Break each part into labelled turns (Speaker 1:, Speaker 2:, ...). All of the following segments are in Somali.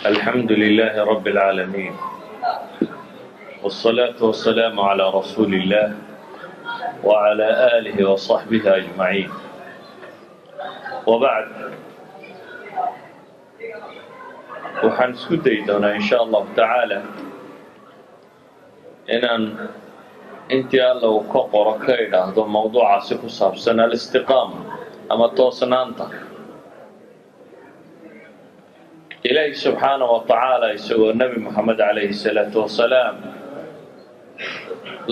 Speaker 1: الحمد لله رب العالمين والصلاة والسلام على رسول الله وعلى آله وصحبه أجمعين وبعد waxaan isku dayi doonaa in sha allahu tacaala inaan intii alla uu ka qoro ka idhaahdo mawduucaasi ku saabsan alistiqaama ama toosnaanta ilaahi subxaanaه wa tacaala isagoo nebi moxamed calayhi الsalaatu wasalaam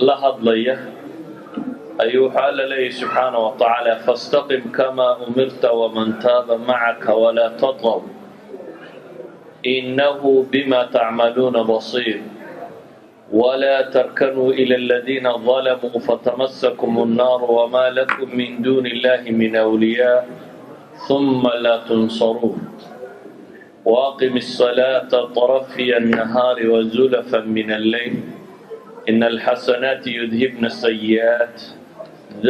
Speaker 1: la hadlaya ayuu wuxuu alla leeyahy subxaanaه wa tacaala faاstaqim kama umirta waman taaba macaka walaa taطغw إنه بما تعملون بصير ولا تركنوا إلى الذين ظلموا فتمسكم النار وما لكم من دون الله من أولياء ثم لا تنصرون وأقم الصلاة طرفي النهار وزلفا من الليل إن الحسنات يذهبن السيئات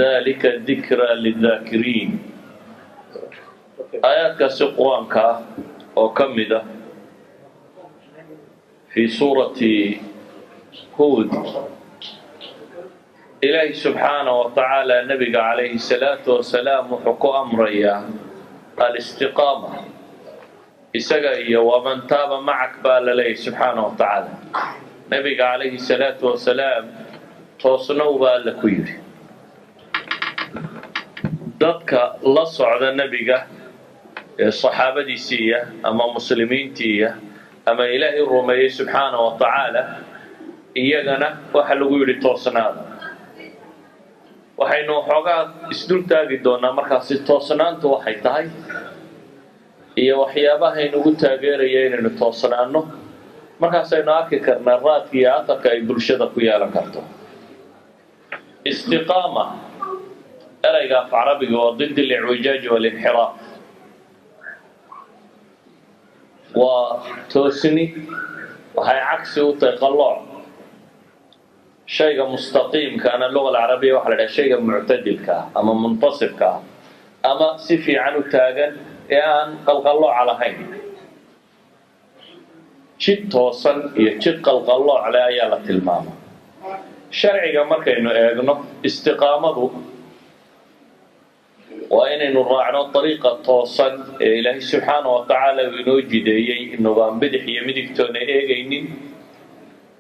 Speaker 1: ذلك ذكرى للذاكرين آيات كسقوانك وكمدة في سورة هود إلهي سبحانه وتعالى نبي عليه الصلاة والسلام وحكو أمريا الاستقامة إسقايا ومن تاب معك بالله سبحانه وتعالى نبي عليه الصلاة والسلام توصنوا بالكوير ضدك الله صعد النبي الصحابة دي سية أما مسلمين تية ama ilaahay rumeeyey subxaana wa tacaala iyagana waxa lagu yidhi toosnaada waxaynu xoogaa isdul taagi doonaa markaasi toosnaantu waxay tahay iyo waxyaabaha inugu taageeraya inaynu toosnaano markaasaynu arki karnaa raadka iyo atarka ay bulshada ku yeelan karto istiqaama erayga af carabiga waa ضد الاعوجاج والانحراaf waa toosni waxay cagsi u tahay qallooc shayga mustaqiimkaana luga alcarabiya waxa la dhaha shayga muctadilka ah ama muntasibka ah ama si fiican u taagan ee aan qalqallooca lahayn jid toosan iyo jid qalqallooc leh ayaa la tilmaama sharciga markaynu eegno istiqaamadu waa inaynu raacno dariiqa toosan ee ilaahay subxaana wa tacaala uu inoo jideeyey inugaan bidix iyo midigtoona eegaynin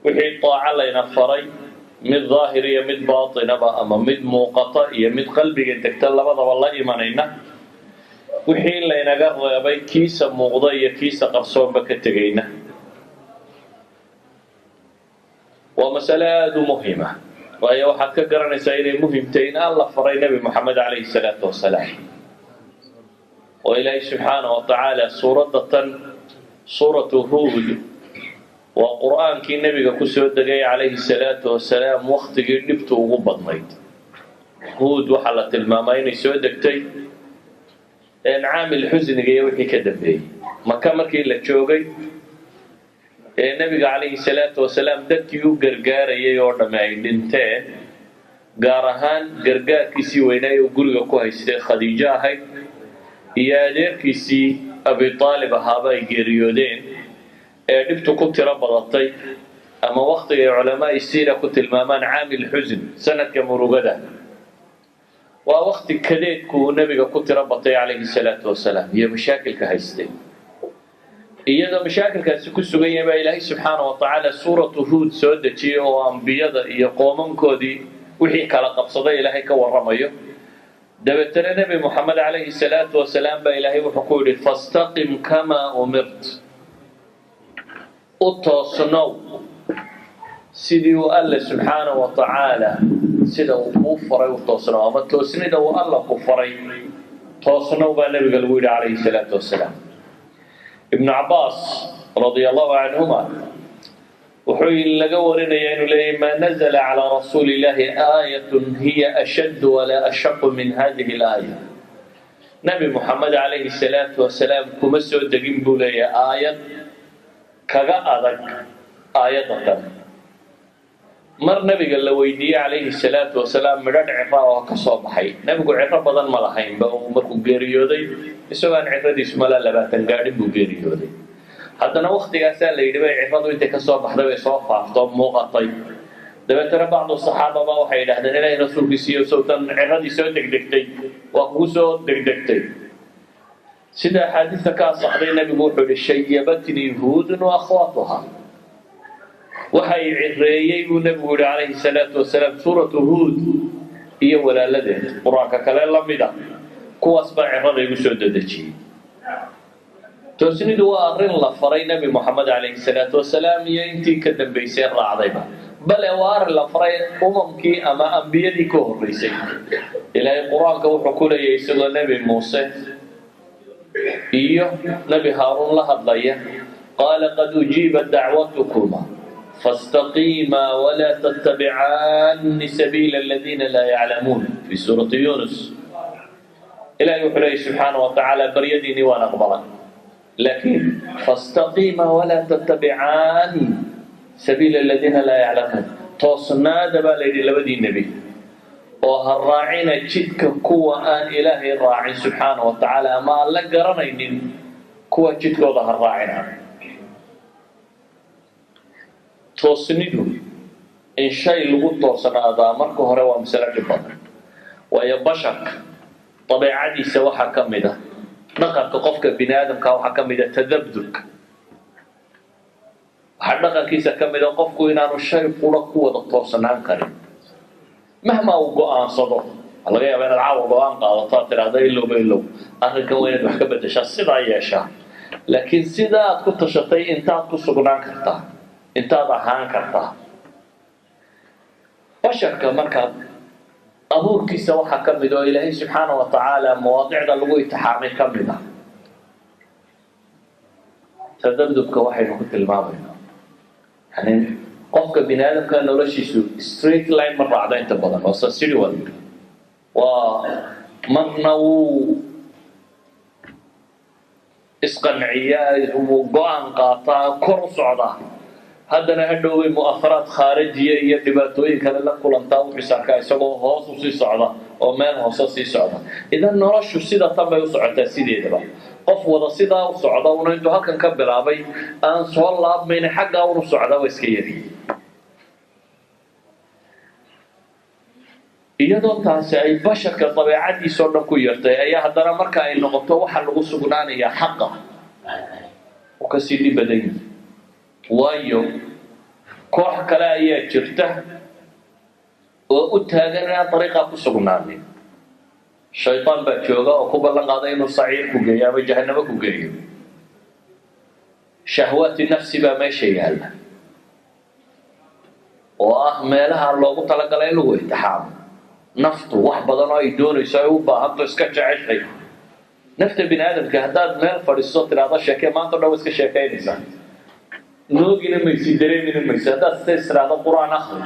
Speaker 1: wixii daaco layna faray mid daahir iyo mid baatinaba ama mid muuqata iyo mid qalbiga degta labadaba la imanayna wixii laynaga reebay kiisa muuqda iyo kiisa qarsoonba ka tegayna waa masale aada u muhima waayo waxaad ka garanaysaa inay muhimtahay in alla faray nebi moxamed calayhi salaatu wasalaam oo ilaahay subxaana wa tacaala suuradatan suuratu huud waa qur-aankii nebiga ku soo degay calayhi salaatu wasalaam wakhtigii dhibtu ugu badnayd huud waxaa la tilmaamaa inay soo degtay caamil xusniga iyo wixii ka dambeeyey maka markii la joogay ee nebiga calayhi salaatu wasalaam dadkii u gargaarayay oo dhamme ay dhinteen gaar ahaan gargaarkiisii weynaay oo guriga ku haystay khadiijo ahayd iyo adeerkiisii abi aalib ahaaba ay geeriyoodeen ee dhibtu ku tiro badatay ama wakhtiga ay culamaa'i siira ku tilmaamaan caamil xusn sanadka murugada waa wakhti kadeedku uu nebiga ku tiro batay calayhi salaatu wasalaam iyo mashaakilka haystay iyadoo mashaakilkaasi ku sugan yahay baa ilaahay subxaana wa tacaala suuratu huud soo dejiyey oo ambiyada iyo qoomankoodii wixii kala qabsaday ilaahay ka warramayo dabeetana nebi moxamed calayhi salaatu wasalaam baa ilaahay wuxuu ku yidhi fastaqim kamaa umirt u toosnow sidii uu alle subxaana wa tacaala sida uu kuu faray u toosnow ama toosnida uu alla ku faray toosnow baa nebiga lagu yidhi calayhi salaatu wasalaam ibnu cabaas radia allahu canhuma wuxuu laga warinaya inuu leeyahy maa nazla calaa rasuuli illaahi aayatun hiya ashaddu walaa ashaqu min hadihi alaaya nebi moxamed calayhi salaatu wasalaam kuma soo degin buu leeyahay aayad kaga adag aayadatan mar nabiga la weydiiyey calayhi salaatu wasalaam midhadh cira oo ka soo baxay nabigu ciro badan ma lahaynba uu markuu geeriyooday isagoo aan ciradiisu mala 20 gaadhin buu geeriyooday haddana waqtigaasaa la yidhi bay ciradu intay ka soo baxday bay soo faafto muuqatay dabeetana bacdu saxaababa waxay yidhahdeen ilaahay rasuulkiisiiyo sowtan ciradii soo degdegtay waa kugu soo degdegtay sida axaadiista ka asaxday nebigu wuxuu yihi shayabatnii huudun wa akhwaatuha waxay cireeyey buu nebigu yihi calayhi salaatu wasalaam suuratu huud iyo walaaladeed qur-aanka kale la mida kuwaas baa cirada igu soo dedejiyey toosnidu waa arrin la faray nebi moxamed calayhi salaatu wasalaam iyo intii ka dambaysay raacdayba bale waa arrin la faray umamkii ama ambiyadii ka horreysay ilaahay qur-aanka wuxuu ku leeyahay isagoo nebi muuse iyo nebi haaruun la hadlaya qaala qad ujiibat dacwatukuma فاستقيما ولا تتبعان سبيل الذين لا يعلمون في سورة يونس إلهي وحليه سبحانه وتعالى بريديني وأنا أقبلك لكن فاستقيما ولا تتبعان سبيل الذين لا يعلمون توصنا دبا ليدي لبدي النبي وهالراعين جدك كوة آن إلهي الراعي سبحانه وتعالى ما لك قرنين كوة جدك وظهر الراعين toosnidu in shay lagu toosanaadaa marka hore waa masalo dhib badan waayo basharka dabeecadiisa waxaa ka mid a dhaqanka qofka bini aadamka waxaa ka mid a tadabdurka waxaa dhaqankiisa ka mid a qofku inaanu shay qura ku wada toosnaan karin mahma uu go-aansado waxaa laga yaabaa inaad caawa go-aan qaadato aad tidhaahda ilowba ilow arrinkan waa inaad wax ka bedeshaa sidaa yeeshaa laakiin sidaa aad ku tashatay intaad ku sugnaan kartaa intaad ahaan kartaa basharka markaa abuurkiisa waxaa ka mid oo ilaahay subxaana wa tacaala mawaadicda lagu itixaamay ka mid ah tadabdubka waxaynu ku tilmaamaynaa yani qofka bini aadamka noloshiisu straight line ma raacdo inta badan oo sasiriwal waa marna wuu isqanciyaa wuu go-aan qaataa kor u socdaa haddana hadhoway mu'atharaad khaarijiya iyo dhibaatooyin kale la kulantaa u xisarkaa isagoo hoos u sii socda oo meel hoose sii socda idan noloshu sida tan bay u socotaa sideedaba qof wada sidaa u socda una intuu halkan ka bilaabay aan soo laabmayna xaggaa unu socda waa iska yari iyadoo taasi ay basharka dabeecadiisoo dhan ku yartay ayaa haddana marka ay noqoto waxa lagu sugnaanayaa xaqa u kasii dhib badan yihi waayo koox kale ayaa jirta oo u taagan inaan dariiqaa ku sugnaanin shaytaan baa jooga oo ku ballan qaada inuu saciir ku geeyo ama jahannamo ku geeyo shahwaati nafsi baa meesha yaalla oo ah meelaha loogu talagalay in lagu itixaamo naftu wax badan oo ay doonayso ay u baahanto iska jeceshay nafta bini aadamka haddaad meel fadhiiso tidhaahdo sheekee maanta o dhan wa iska sheekaynaysaa noogina maysi dareemina mayso haddaad sida istiraahdo qur-aan akhri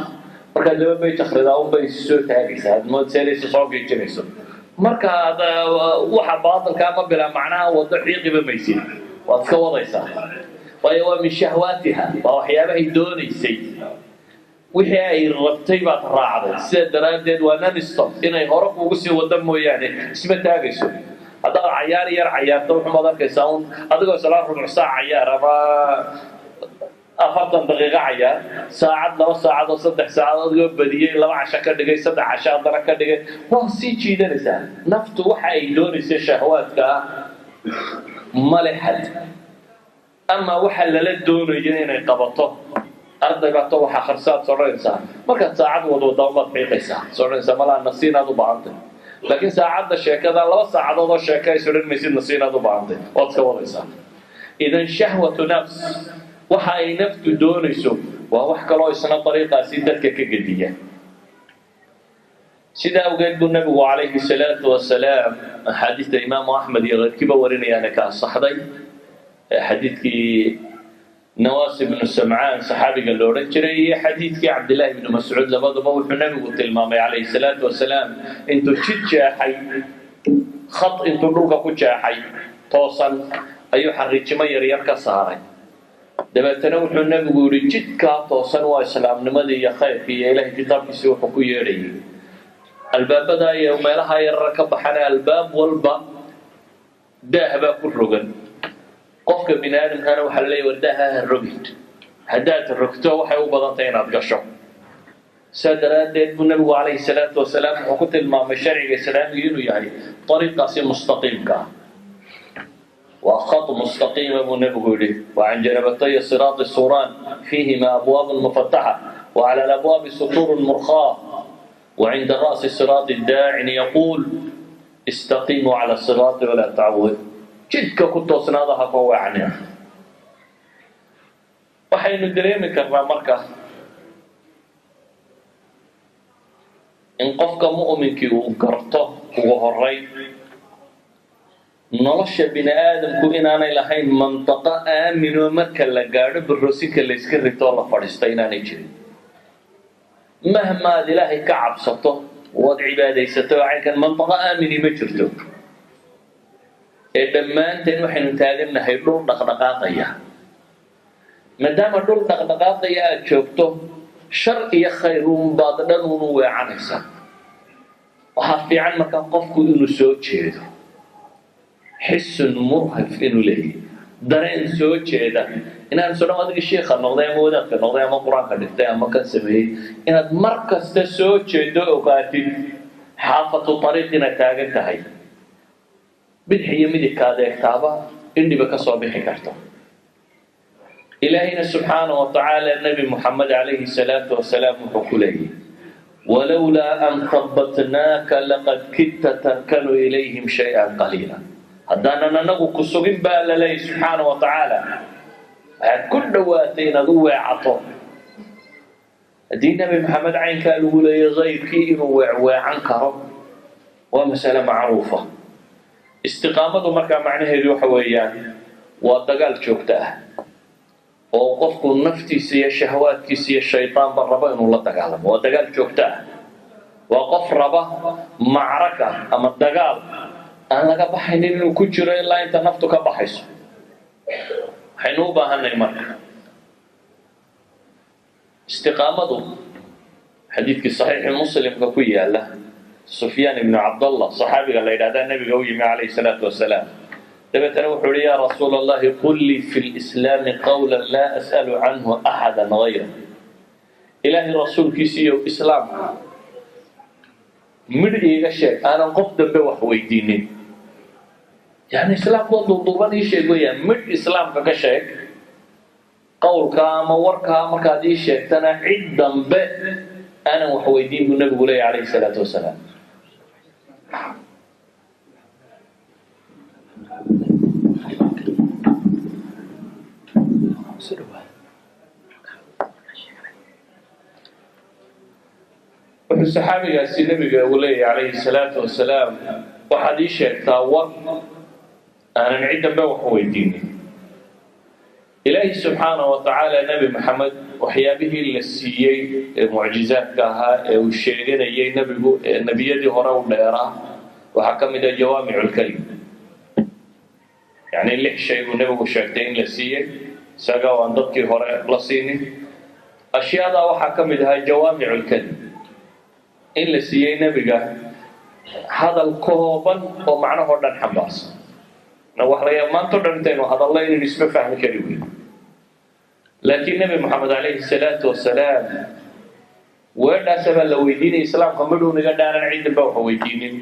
Speaker 1: markaad laba bayt akhridaa unbay soo taagaysaa aad moodseelayso soo geejinayso marka ad waxa baatilka ama bilaa macnaha wado xiiqiba maysid waad iska wadaysaa waayo waa min shahwaatiha waa waxyaabahay doonaysay wixii ay rabtay baad raacday sida daraaddeed waa non-stop inay hore kuugu sii wada mooyaane isma taagayso haddaad cayaar yar cayaarto wuxumaad arkaysaa un adigoo isla rubuc saac cayaar ama 40 daqiiqo cayaar saacad 2 saacadood 3 saacadood loo badiyay 2 casho ka dhigay 3 casho haddana ka dhigay waa sii jiidanaysaa naftu waxa ay doonaysay shahwaadka male xad ama waxa lala doonayo inay qabato ardaygato waxa kharsaad soconaysaa markaad saacad wadwada umaad xiiqaysaa soconaysaa malaa nasiinaad u baahantay laakiin saacadda sheekada 2 saacadood oo sheeka ay soran maysid nasiinaad u baahantay waad iska wadaysaa idan shahwatu nafs waxa ay naftu doonayso waa wax kaloo isna dariiqaasi dadka ka gediya sida awgeed buu nabigu calayhi salaatu wasalaam xadiidka imaamu axmed iyo keyrkiiba warinayaana ka asaxday xadiidkii nawaas ibnu samcaan saxaabiga la odhan jiray iyo xadiidkii cabdillaahi ibnu mascuud labaduba wuxuu nabigu tilmaamay calayhi salaatu wasalaam intuu jid jeexay khad intuu dhulka ku jeexay toosan ayuu xariijimo yaryar ka saaray dabeetana wuxuu nabigu yidhi jidkaa toosan waa islaamnimadii iyo khayrkii iyo ilaahay kitaabkiisii wuxuu ku yeedhayay albaabada iyo meelaha yarar ka baxana albaab walba daah baa ku rogan qofka bini aadamkana waxa la leeyahay wardaha rogid haddaad rogto waxay u badan tahay inaad gasho sadaradeed buu nabigu calayhi salaatu wasalaam wuxuu ku tilmaamay sharciga islaamiga inuu yahay طريقaasi mustaqiimka ah waa khat mustaqiima buu nabigu yidhi وعن جنبتي الصراط سوران فيهما أبواب مفتحة وعلى الأبواب سطور مرخاة وعند رأس الصراط الداع يقول استقيموا على الصراط ولا تعوذ jidka ku toosnaada ha ka wacnina waxaynu dareemi karnaa marka in qofka mu'minkii uu garto ugu horeyn nolosha bini aadamku inaanay lahayn manطaqo aamin oo marka la gaadho baroosinka la iska rito oo la fadhiista inaanay jirin mahma aad ilaahay ka cabsato waad cibaadaysato caynkan manطaqo aamini ma jirto ee dhammaanteen waxaynu taagannahay dhul dhaqdhaqaaqaya maadaama dhul dhaqdhaqaaqaya aad joogto shar iyo khayr uunbaad dhan unu weecanaysaa waxaa fiican markaa qofku inuu soo jeedo xisun murhaf inuu leeyahay dareen soo jeeda inaan soo dhan adiga sheekha noqday ama wadaadka noqday ama qur-aanka dhigtay ama kan sameeyey inaad mar kasta soo jeedo ogaatid xaafatu ariiq inaad taagan tahay bidix iyo midigka adeegtaaba indhiba ka soo bixi karto ilaahayna subxaanahu watacaala nabi muxamed calayhi salaatu wasalaam wuxuu ku leeyahy walowlaa an habbatnaaka laqad kidta tarkanu ilayhim shay-an qaliila haddaanan anagu ku sugin baa la leeyahy subxaanahu watacaala waxaad ku dhowaatay inaad u weecato haddii nabi maxamed caynkaa lagu leeyay kayrkii inuu weecweecan karo waa masale macruufa istiqaamadu markaa macnaheedu waxa weeyaan waa dagaal joogto ah oo qofku naftiisa iyo shahwaadkiisa iyo shaytaanba rabo inuu la dagaalamo waa dagaal joogto ah waa qof raba macraka ama dagaal aan laga baxaynin inuu ku jiro ilaa inta naftu ka baxayso waxaynu u baahanay marka istiqaamadu xadiidkii saxiixi muslimka ku yaala سفيان بن عبد الله صحابي قال إذا هذا النبي قوي عليه الصلاة والسلام دبتنا وحولي يا رسول الله قل لي في الإسلام قولا لا أسأل عنه أحدا غيره إلهي رسول كيسيو إسلام مرئي غشيك أنا قفت بوحوي ديني يعني إسلام قد ضبطي شيء قويا مر إسلام كشيك قول كاما وركاما كادي شيك تنا عدا بأ أنا وحوي دين النبي عليه الصلاة والسلام wuxuu saxaabigaasi nabiga uu leeyahay calayhi salaatu wasalaam waxaad ii sheegtaa war aanan ciddanba wax weydiinin ilaahi subxaanahu watacaala nebi maxamed waxyaabihii la siiyey ee mucjizaadka ahaa ee uu sheeganayay nebigu ee nebiyadii hore u dheeraa waxaa ka mid ah jawaamicu lkalim yacni 6 shay buu nebigu sheegtay in la siiyey isaga oo aan dadkii hore la siinin ashyaada waxaa ka mid ahaa jawaamicu lkalim in la siiyey nebiga hadal kooban oo macnahoo dhan xambaarsan wax laga yaab maantao dhan intaynu hadallo inaynu isma fahmi kari weyn laakiin nebi moxamed calayhi salaatu wasalaam weedhaasa baa la weydiinaya islaamka madhow naga dhaanan ciddanba waxa weydiinin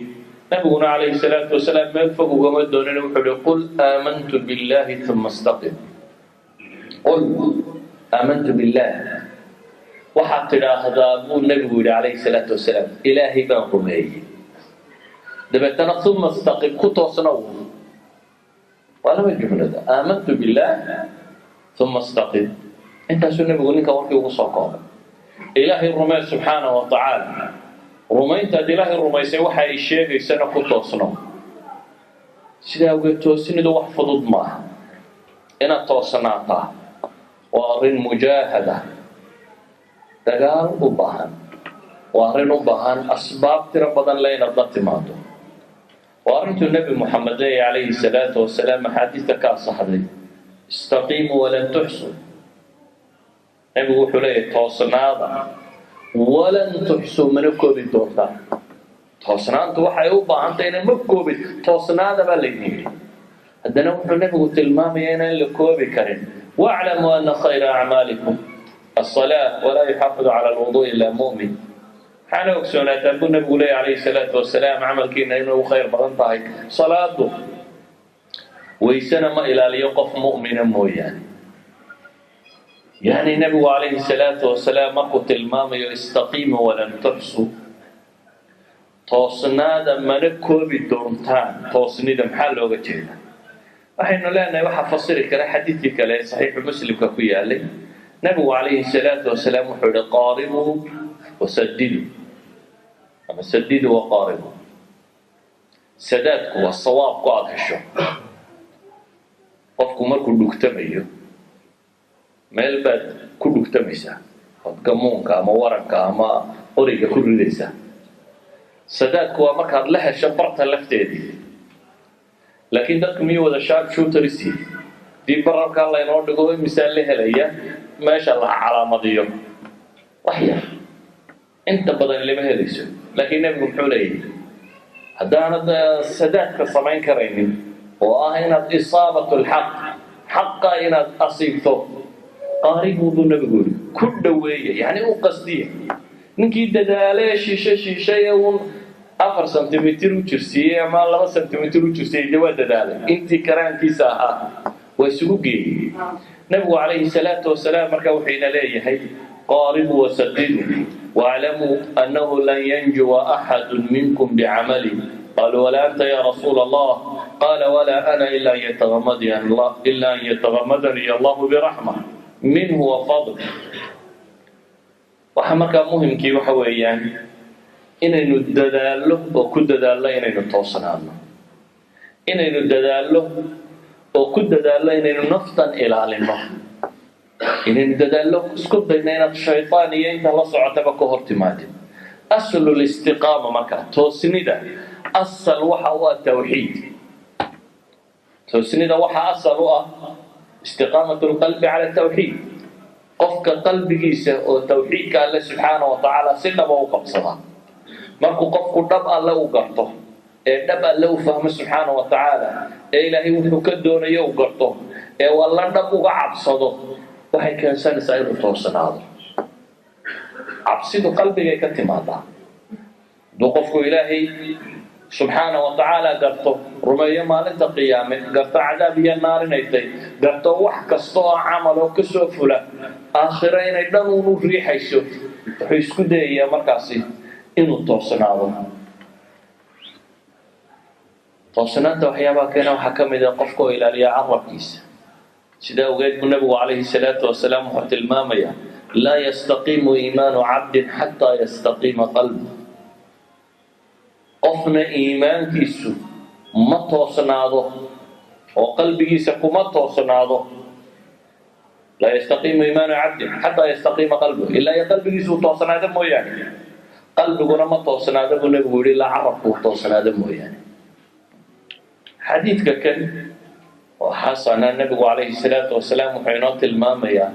Speaker 1: nabiguna calayhi salaatu wasalaam meel fog ugama doonana wuxuu uhi qul aamantu billahi uma istaqim qul aamantu billah waxaad tidhaahdaa buu nebigu yidhi calayhi salaatu wasalaam ilaahay baan rumeeyey dabeetana uma istaqim ku toosnow waa laba jumlada aamantu billah uma istaqim intaasuu nebigu ninka warkii ugu soo koobay ilaahay rumee subxaanahu watacaala rumayntaad ilaahay rumaysay waxa ay sheegaysana ku toosno sidaa awgeed toosinidu wax fudud maaha inaad toosnaataa waa arrin mujaahada dagaal u baahan waa arrin u baahan asbaab tiro badan le inaad la timaado waa arrintuu nebi moxamed leeyahy calayhi salaatu wasalaam axaadiista ka asaxday istaqiimuu walan tuxsuu nebigu wuxuu leeyahay toosnaada walan tuxsuu mana koobi doontaa toosnaantu waxay u baahantay inay ma koobin toosnaada baa laydin yidhi haddana wuxuu nebigu tilmaamaya inaan la koobi karin. واعلموا أن خير أعمالكم الصلاة ولا يحافظ على الوضوء إلا مؤمن. حانا وكسونا تنبو النبي عليه الصلاة والسلام عمل كينا إنه خير بدن طاهي صلاته ويسنا ما إلى ليقف مؤمنا مويان. يعني النبي عليه الصلاة والسلام قلت المام يستقيم ولن تحصوا توصنا ما نكو بالدونتان توصني دم حال وجهنا. waxaynu leenahay waxa fasiri kara xadiidkii kale saxiix muslimka ku yaalay nabigu calayhi salaatu wasalaam wuxuu yidhi qaaribu wasaddidu ama saddidu wa qaaribu. sadaadku waa sawaabku aada hesho. qofku markuu dhugtamayo meel baad ku dhugtamaysaa ood gamuunka ama waranka ama qoriga ku ridaysaa. sadaadku waa markaad la hesho barta lafteedii. laakiin dadku miyuu wada sharp shooters dib bararka la inoo dhigo misaal la helaya meesha la calaamadiyo wax yar inta badan lama helayso. laakiin nabigu wuxuu leeyahay haddaanad sadaadka samayn karaynin oo ah inaad isaabatul xaqa inaad asiibto qaaribu buu nabigu yidhi ku dhaweeya yani u qasdiya. ninkii dadaalee shiishay uun 4 سنتيمتر وجرسيه ama 2 سنتيمتر وجرسيه dawaa dadaalay intii karaankiisa ahaa way isugu geeyay. nabigu calayhi salaatu wasalaam markaa wuxuu ina leeyahay qaaribu wasaddidu wa'lamu annahu lan yanjuwa axadun minkum bi'amali qalu wala anta ya rasuul allah qala wala ana illa an yataghammadani allah birahmah minhu wa fadl. waxa markaa muhiimkii waxa weeyaan inaynu dadaallo oo ku dadaallo inaynu toosnaano. inaynu dadaallo oo ku dadaallo inaynu naftan ilaalino. inaynu dadaallo isku dayno inaad shaytaan iyo inta la socotaba ka hor timaadin. aslu listiqaama marka toosnida asal waxa u ah tawxiid. toosnida waxa asal u ah istiqaamatu lqalbi cala tawxiid. qofka qalbigiisa oo tawxiidka alle subxaanahu wa tacaala si dhaba u qabsadaa. markuu qofku dhab alle u garto ee dhab alle u fahmo subxaanahu wa tacaala ee ilaahay wuxuu ka doonayo u garto ee uu alla dhab uga cabsado waxay keensanaysaa inuu toosanaado. cabsidu qalbigay ka timaadaa. hadduu qofku ilaahay subxaanahu wa tacaala garto rumeeyo maalinta qiyaame garto cadaab iyo naar inay tahay garto wax kasta oo camal oo kasoo fula aakhiro inay dhan uunu riixayso wuxuu isku dayayaa markaasi inuu toosnaado. toosnaanta waxyaabaha keena waxaa ka mid ah qofka oo ilaaliya carabkiisa. sidaa ogeed buu nabigu calayhi salaatu wasalaam wuxuu tilmaamayaa laa yastaqiimu iimaanu cabdin xataa yastaqiima qalbu. qofna iimaankiisu ma toosnaado oo qalbigiisa kuma toosnaado. laa yastaqiimu iimaanu cabdin xataa yastaqiima qalbu ilaa iyo qalbigiisu uu toosnaado mooyaane. qalbiguna ma toosnaado buu nabigu yidhi ilaa carabku uu toosnaado mooyaane. xadiidka kan oo xasana nabigu calayhi salaatu wasalaam wuxuu inoo tilmaamayaa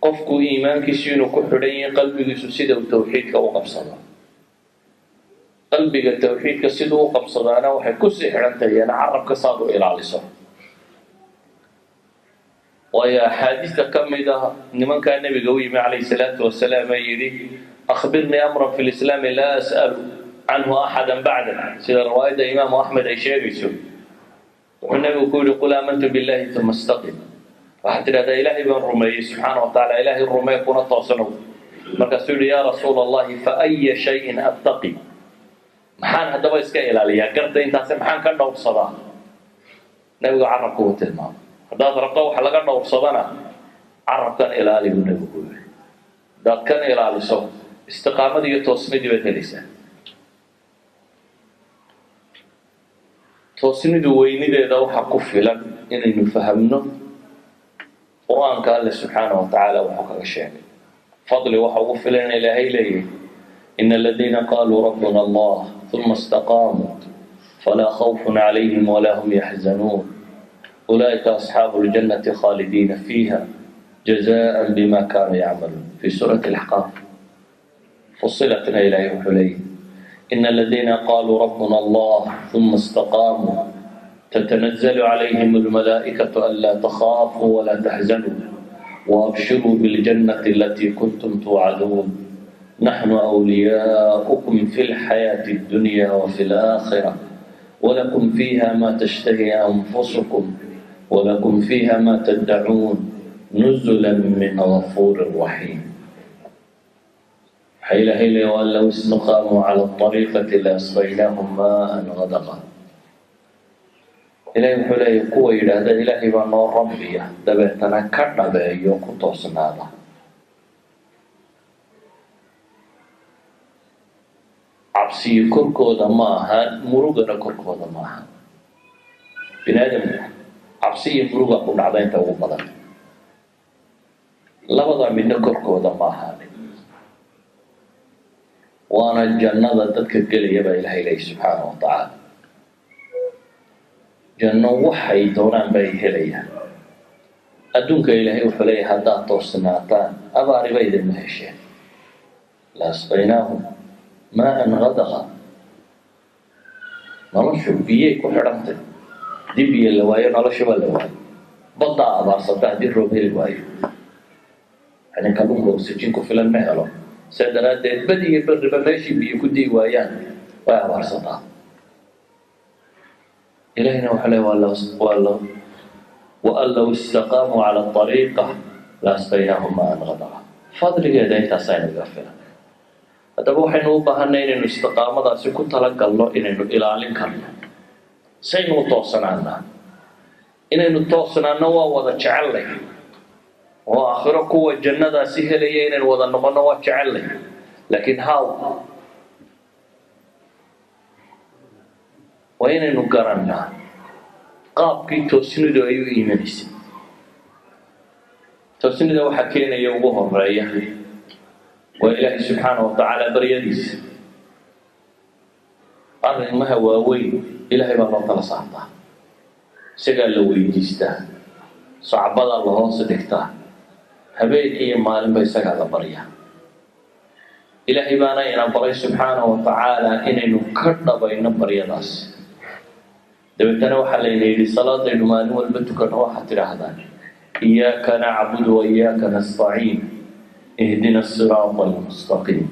Speaker 1: qofku iimaankiisu inuu ku xidhan yahay qalbigiisu sida uu tawxiidka u qabsado. qalbiga tawxiidka siduu u qabsadaana waxay kusii xidhan tahay in carabka saad u ilaaliso. waayo axaadiista ka mid ah nimankaa nabiga u yimi calayhi salaatu wasalaam ee yidhi أخبرني أمرا في الإسلام لا أسأل عنه أحدا بعدك. سيدة رواية إمام أحمد أي شيء والنبي يقول قل آمنت بالله ثم استقم. وحتى هذا إلهي بن رمي سبحانه وتعالى إلهي الرمي يكون التوصنه. مركز يا رسول الله فأي شيء أتقي. محان هذا بيسك إلى لي قرت أنت محان كنا وصدا. نبي عرف قوة الماء. هذا ضربته وحلقنا وصدنا عرفت إلى لي النبي يقول. ده كان إلى لي صوت. استقامة دي توصمدي بتليسة. توصمدي ويني ده وحق فيلا إن نفهمنا قرآن قال سبحانه وتعالى وحق الشيء فضل وحق فيلا إلهي لي إن الذين قالوا ربنا الله ثم استقاموا فلا خوف عليهم ولا هم يحزنون أولئك أصحاب الجنة خالدين فيها جزاء بما كانوا يعملون. في سورة الأحقاف فصلت إليه حليه إن الذين قالوا ربنا الله ثم استقاموا تتنزل عليهم الملائكة ألا تخافوا ولا تحزنوا وأبشروا بالجنة التي كنتم توعدون نحن أولياؤكم في الحياة الدنيا وفي الآخرة ولكم فيها ما تشتهي أنفسكم ولكم فيها ما تدعون نزلا من غفور رحيم. حيل حيل وأن لو استقاموا على الطريقة لأسقيناهم ماء غدقا. إلهي وحلي قوة إلى هذا إلهي بأنه ربي دبتنا كرنا بأيوكم توصنا هذا cabsiyo korkooda ma aha murugana korkooda ma aha bini aadamka cabsi iyo muruga ku dhacda inta ugu badan labada midna korkooda ma aha waana jannada dadka gelaya baa ilaahay leeyahay subxaanahu wa tacaala janno waxay doonaan bay helayaan adduunka ilaahay wuxuu leeyahay haddaad toosnaataan abaariba idinma hesheen laasqaynaahum maa'an ghadaqa noloshu biyay ku xidhantay dib iyo la waayo noloshuba la waayo baddaa abaarsata haddii roob heli waayo yani kalluunka oxygen ku filan ma helo saa daraaddeed badi iyo berriba meeshii biyo ku dii waayaan way abaarsataa إلهنا وحلي وأن لو استقاموا على الطريقة لأسقيناهم ماء غدقا فضل هذا يتسعين الغفلة هذا هو حين وبهنا إنه استقامة داسي كنت لك الله إنه إلالين كرنا سينو توصن عنا إنه توصن عنا ووضع جعل لي وآخر قوة الجنة داسي هلي إنه وضع نمنا وجعل لي لكن هاو وإنه قرنا qaabkii toosnidu ay u iimaysay toosnida waxa keenaya ugu horeeya waa ilaahay subxaanahu wa tacaala baryadiisa arrimaha waaweyn ilaahay baa loo tala saartaa isagaa la weydiistaa sacbada la hoos dhigtaa habeen iyo maalinba isagaa la baryaa ilaahay baana ina baray subxaanahu wa tacaala inaynu ka dhabayno baryadaas dabeetana waxaa layna yidhi salaadaynu maalin walba tukano waxaad tidhaahdaan iyaaka nacbudu wa iyaaka nastaciin ihdina asiraata almustaqiim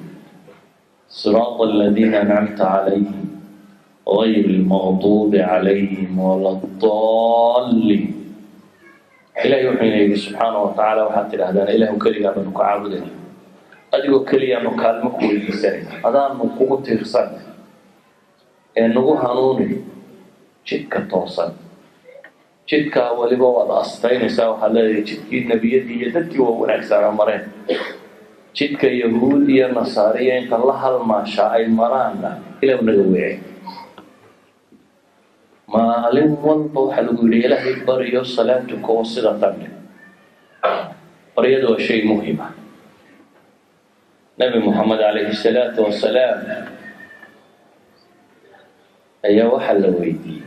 Speaker 1: siraata aladiina ancamta calayhim gayri almaqduubi calayhim wala adaalliin ilaahay wuxuuna yidhi subxaana wa tacaala waxaad tidhaahdaan ilaahu keligaa baanu ka caabudayna adigoo keliyaanu kaalmo ku weydiisanayna adaanu kugu tiirsanay ee nagu hanuuni jidka toosan jidkaa weliba waad astaynaysaa waxaad leedahay jidkii nebiyadii iyo dadkii waa wanaagsanaa mareen jidka yahuud iyo nasaariya inta la halmaasha ay maraanna ilaw naga weecay maalin walba waxaa lagu yidhi ilaahay baryo salaatuka oo sida tanne baryada waa shay muhima nabi moxamed calayhi salaatu wasalaam ayaa waxaa la weydiiyey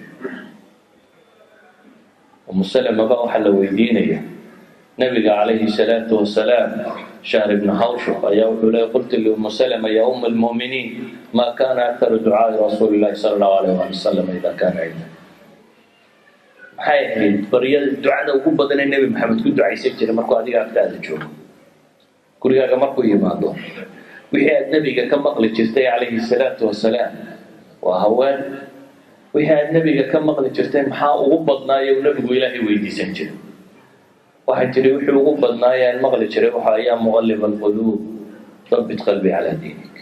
Speaker 1: أم سلمة بقى وحل ويدينية نبي عليه الصلاة والسلام شهر بن حوشب أيوه قلت لأم سلمة يا أم المؤمنين ما كان أكثر دعاء رسول الله صلى الله عليه وسلم إذا كان عنده حيث بريال الدعاء وكو بدن النبي محمد كنت دعاء يسجل مركو هذه أكتاد الجوم كل هذا مركو يمادو وحي النبي كم مقلت جستي عليه الصلاة والسلام وهوان wixii nabiga ka maqli jirtay maxaa ugu badnaayay nabigu ilaahay weydiisan jiray waxa jiray wixii ugu badnaayay maqli jiray waxa ay muqallib alqulub thabbit qalbi ala diinik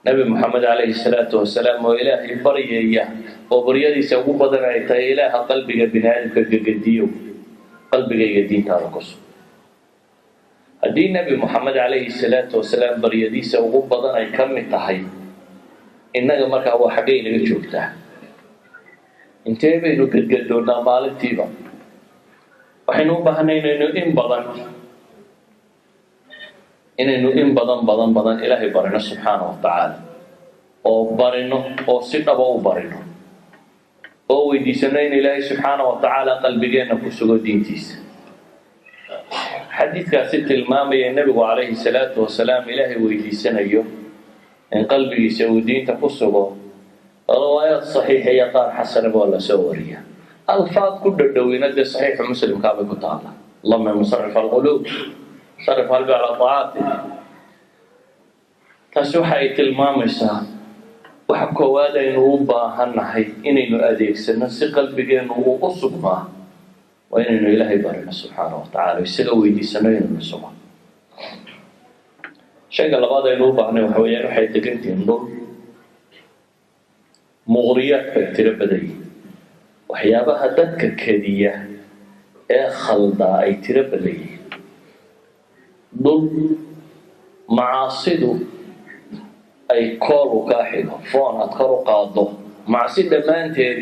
Speaker 1: nabi muhammad alayhi salatu wasalaam oo ilaahay baryaya oo baryadiisa ugu badan ay tahay ilaaha qalbiga binaadamka gagadiyo qalbigayga diintaada ku soo haddii nabi muhammad alayhi salatu wasalaam baryadiisa ugu badan ay ka mid tahay innaga markaa waa xagee inaga joogtaa intee baynu gadgadoonnaa maalintiiba waxaynu u baahnay inaynu in badan ilaahay barino subxaanahu wa tacaala oo barino oo si dhaba u barino oo weydiisano in ilaahay subxaanahu wa tacaala qalbigeenna ku sugo diintiisa xadiidkaasi tilmaamaya nebigu calayhi salaatu wasalaam ilaahay weydiisanayo in qalbigiisa uu diinta ku sugo روايات صحيحة يقال حسن ولا سورية الفاظ كل دوينة صحيح مسلم كابي كتابة اللهم مصرف القلوب صرف قلبي على طاعته تسوحي tilmaamaysaa waxa koowaad aynu u baahannahay inaynu adeegsano si qalbigeenu uu u sugmaa waa inaynu ilaahay barino subxaanahu watacaala isaga weydiisano inaynu sugo shayga labaad aynu u baahnay waxa weeyaan waxay degantihiin dhul muqriyaad bay tiro badan yihiin waxyaabaha dadka kediya ee khaldaa ay tiro badan yihiin dhul macaasidu ay kool u kaa xigo foon aad kor u qaado macsi dhammaanteed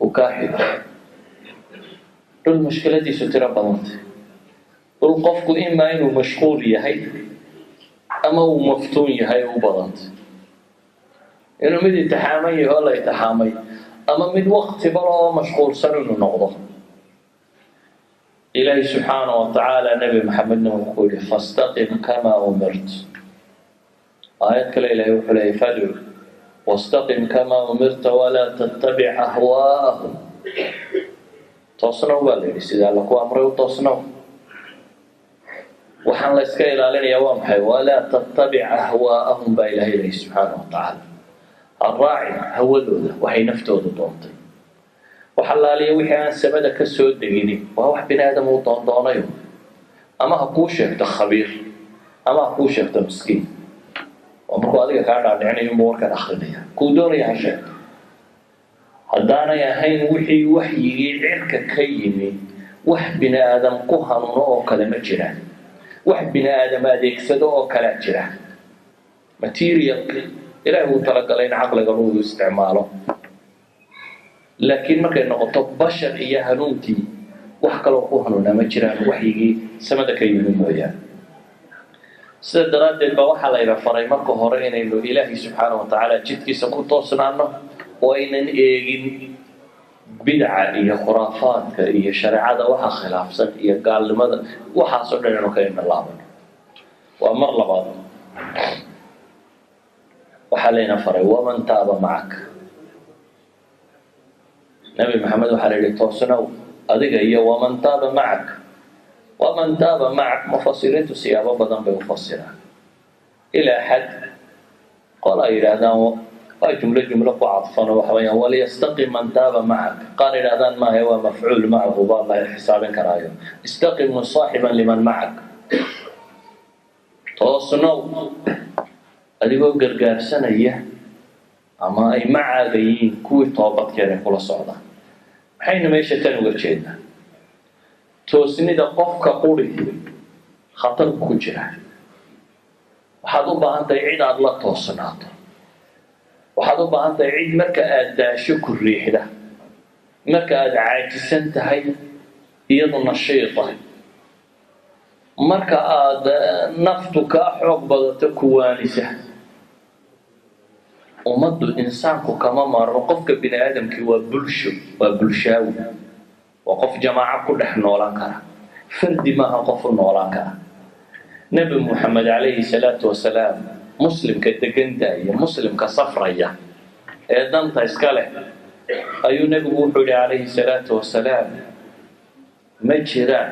Speaker 1: u kaa xigo dhul mushkiladiisu tiro badantay dhul qofku imaa inuu mashquul yahay ama uu maftuun yahay u badantay inuu mid intixaaman yahay oo la intixaamay ama mid waqti baloo mashquulsan inuu noqdo ilaahi subxaanahu watacaala nabi maxamedna wuxuu ku yidhi fastaqim kamaa umirt آيات كلا إلهي وحلاه فادعو واستقم كما أمرت ولا تتبع أهواءهم توصنوا بالله استدعى لك أمره وتوصنوا وحن الله إسكايل علينا يوام حي ولا تتبع أهواءهم بإلهي إلهي سبحانه وتعالى الراعي هو ذوذة وحي نفته ذو وحل عليه وحي عن سبدا كالسود دقيني وهو بني آدم وطنطانيهم أما هكوشك تخبير أما هكوشك تمسكين ومركو adiga ka dhaadhicinayo warka akhrinaya ku doonaya hashay hadana yahayn wixii waxyigi cirka ka yimi wax bini aadam ku hanuuno oo kale ma jiraan wax bini aadam adeegsado oo kale jira material ilaahay uu talagalay in aqliga uu isticmaalo laakiin markay noqoto bashar iyo hanuuntii wax kale oo ku hanuuna ma jiraan waxyigi samada ka yimi mooyaan sida daraaddeed baa waxaa layna faray marka hore inaynu ilaahay subxaanahu watacaala jidkiisa ku toosnaano oo aynan eegin bidca iyo khuraafaadka iyo shareecada waxa khilaafsan iyo gaalnimada waxaasoo dhan inuu ka imalaabano waa mar labaad waxaa layna faray waman taaba macaka nabi maxamed waxaa la yidhi toosnow adiga iyo waman taaba macaka ومن تاب معك مفسرين سيابا بدن بمفسرة إلى حد قال إلى ذا جملة وعطفا وحويا وليستقم من تاب معك قال إلى ذا ما هو مفعول معه بالله حساب كرايو استقم صاحبا لمن معك توصنوا أديكو قرقار سنية أما أي معاقيين كوي طابط كان يقول الصعودة حينما يشتنوا قرشيدنا toosnida qofka quri khatar ku jira waxaad u baahan tahay cid aad la toosnaato waxaad u baahan tahay cid marka aad daasho ku riixda marka aad caajisan tahay iyadu nashiita marka aad naftu ka xoog badato kuwaanisa ummaddu insaanku kama maarno qofka bini aadamkii waa bulshaawi وقف جماعة كل نولان كرا فرد ما قف نولان كرا نبي محمد عليه الصلاة والسلام مسلم كدقندا مسلم كصفرية أيضا تسكاله أي نبي وحده عليه الصلاة والسلام مجران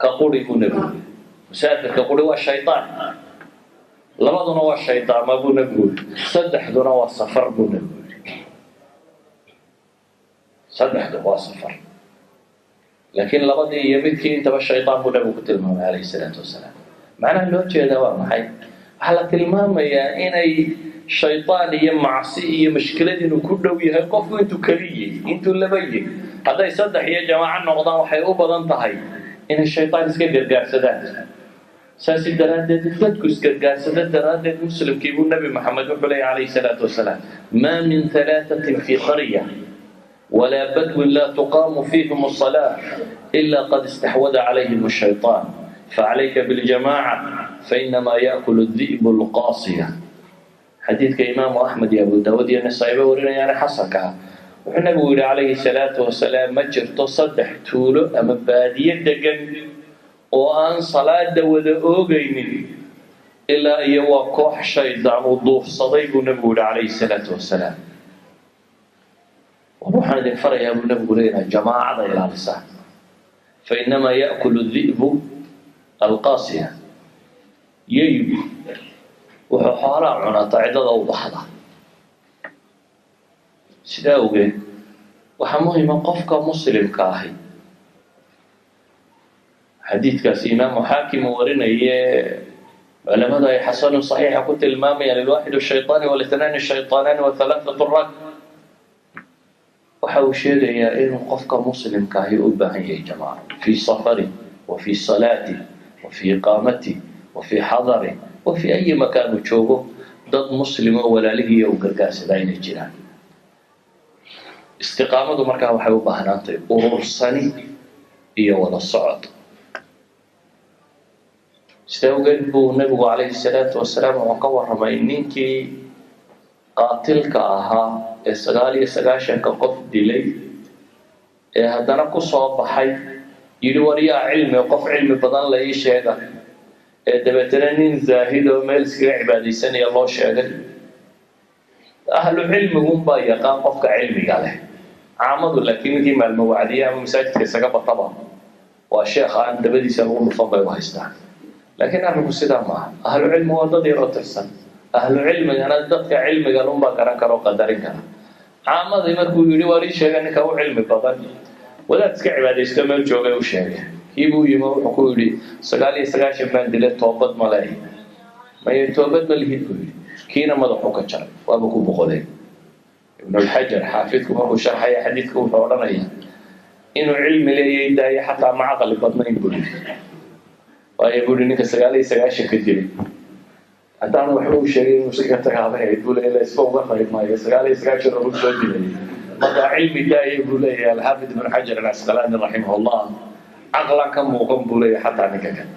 Speaker 1: كقولي نبي مسافر كقولي هو الشيطان لما دون هو الشيطان ما بو نقول صدح دون هو السفر بو نقول صدح دوا سفر لكن لبدي يمدكي انت بالشيطان بو نبي كتلمام عليه الصلاة والسلام معناه لو جيدا waa maxay waxa la tilmaamayaa inay shaytaan iyo macsi iyo mushkilad inuu ku dhow yahay qofku intuu kaliye intuu labaye haday saddex iyo jamaaca noqdaan waxay u badan tahay in shaytaan iska gargaarsadaan saasi daraaddeed dadku iska gargaarsadaan daraaddeed muslimkii buu nabi maxamed wuxuu leeyahay alayhi salaatu wasalaam ma min thalathatin fi qarya ولا بدو لا تقام فيهم الصلاة إلا قد استحوذ عليهم الشيطان فعليك بالجماعة فإنما يأكل الذئب القاصية حديث كإمام أحمد يا أبو داود يا نسائب ورنا يعني حصكها والنبي عليه الصلاة والسلام مجر تصدح تولو أما بادية دقن وأن صلاة دود أوغين ilaa iyo waa koox shaydaan uu duufsaday buu nebigu yihi calayhi salaatu wasalaam. waxaan idin farayaa buu nebigu leeyahay jamaacada ilaalisaa, fainamaa yaakulu di'bu alqaasiya. yeygu wuxuu xoolaha cunaa tacidada u baxda. sidaa awgeed waxaa muhima qofka muslimka ahi, xadiidkaasi imaamu xaakim uu warinaye culamadu ay xasanun saxiixa ku tilmaamayaan alwaaxidu shayطaani walitnaani shayطaanaani wahalaaثatu rag. waxa uu sheegayaa inuu qofka muslimka ahi u baahan yahay jamaaco fii safarin wa fii salaatin wa fii iqaamatin wa fii xadarin wa fii ayi makaan uu joogo dad muslimo walaalihiiyo u gargaarsadaa inay jiraan. istiqaamadu markaa waxay u baahnaantay urursani iyo wada socod. sidaa awgeed buu nebigu calayhi salaatu wasalaam wuxuu ka warramay ninkii qaatilka ahaa ee 99 qof dilay ee haddana ku soo baxay yidhi war yaa cilmi, qof cilmi badan la ii sheega, ee dabeetana nin zaahid oo meel iskaga cibaadaysanaya loo sheegay. ahlu cilmigunbaa yaqaan qofka cilmiga leh, caamadu laakiin ninkii maalmo wacdiya ama masaajidka isaga bataba waa sheekh aan dabadiisa lagu dhufan bay u haystaan. laakiin arrinku sidaa maaha. ahlu cilmi waa dad yaroo tirsan. ahlu cilmigana dadka cilmiga lunbaa garan kara oo qadarin kara. caamadii markuu yidhi waar ii sheega ninka u cilmi badan, wadaad iska cibaadaysto meel joogay u sheegay. kiibuu yimi wuxuu ku yidhi 99 baan dilay, toobad ma leeyahay. maye toobad ma lihid buu yidhi. kiina madaxu ka jaray, waaba ku boqoday. ibnulxajar xaafidku markuu sharxaya xadiidka wuxuu odhanayaa inuu cilmi leeyahay daayo xataa ma caqli badnayn buu yidhi. waayo buu yidhi ninka 99 ka dilay haddaan waxba u sheegay inuu iskaga tagaabay buu leeyahay isba uga qayb maayo 99 lagu soo dilay. marka cilmi daayo buu leeyahay alxaafid ibn xajar alasqalaani raximahullah caqlan ka muuqan buu leeyahay xataa ninka kan.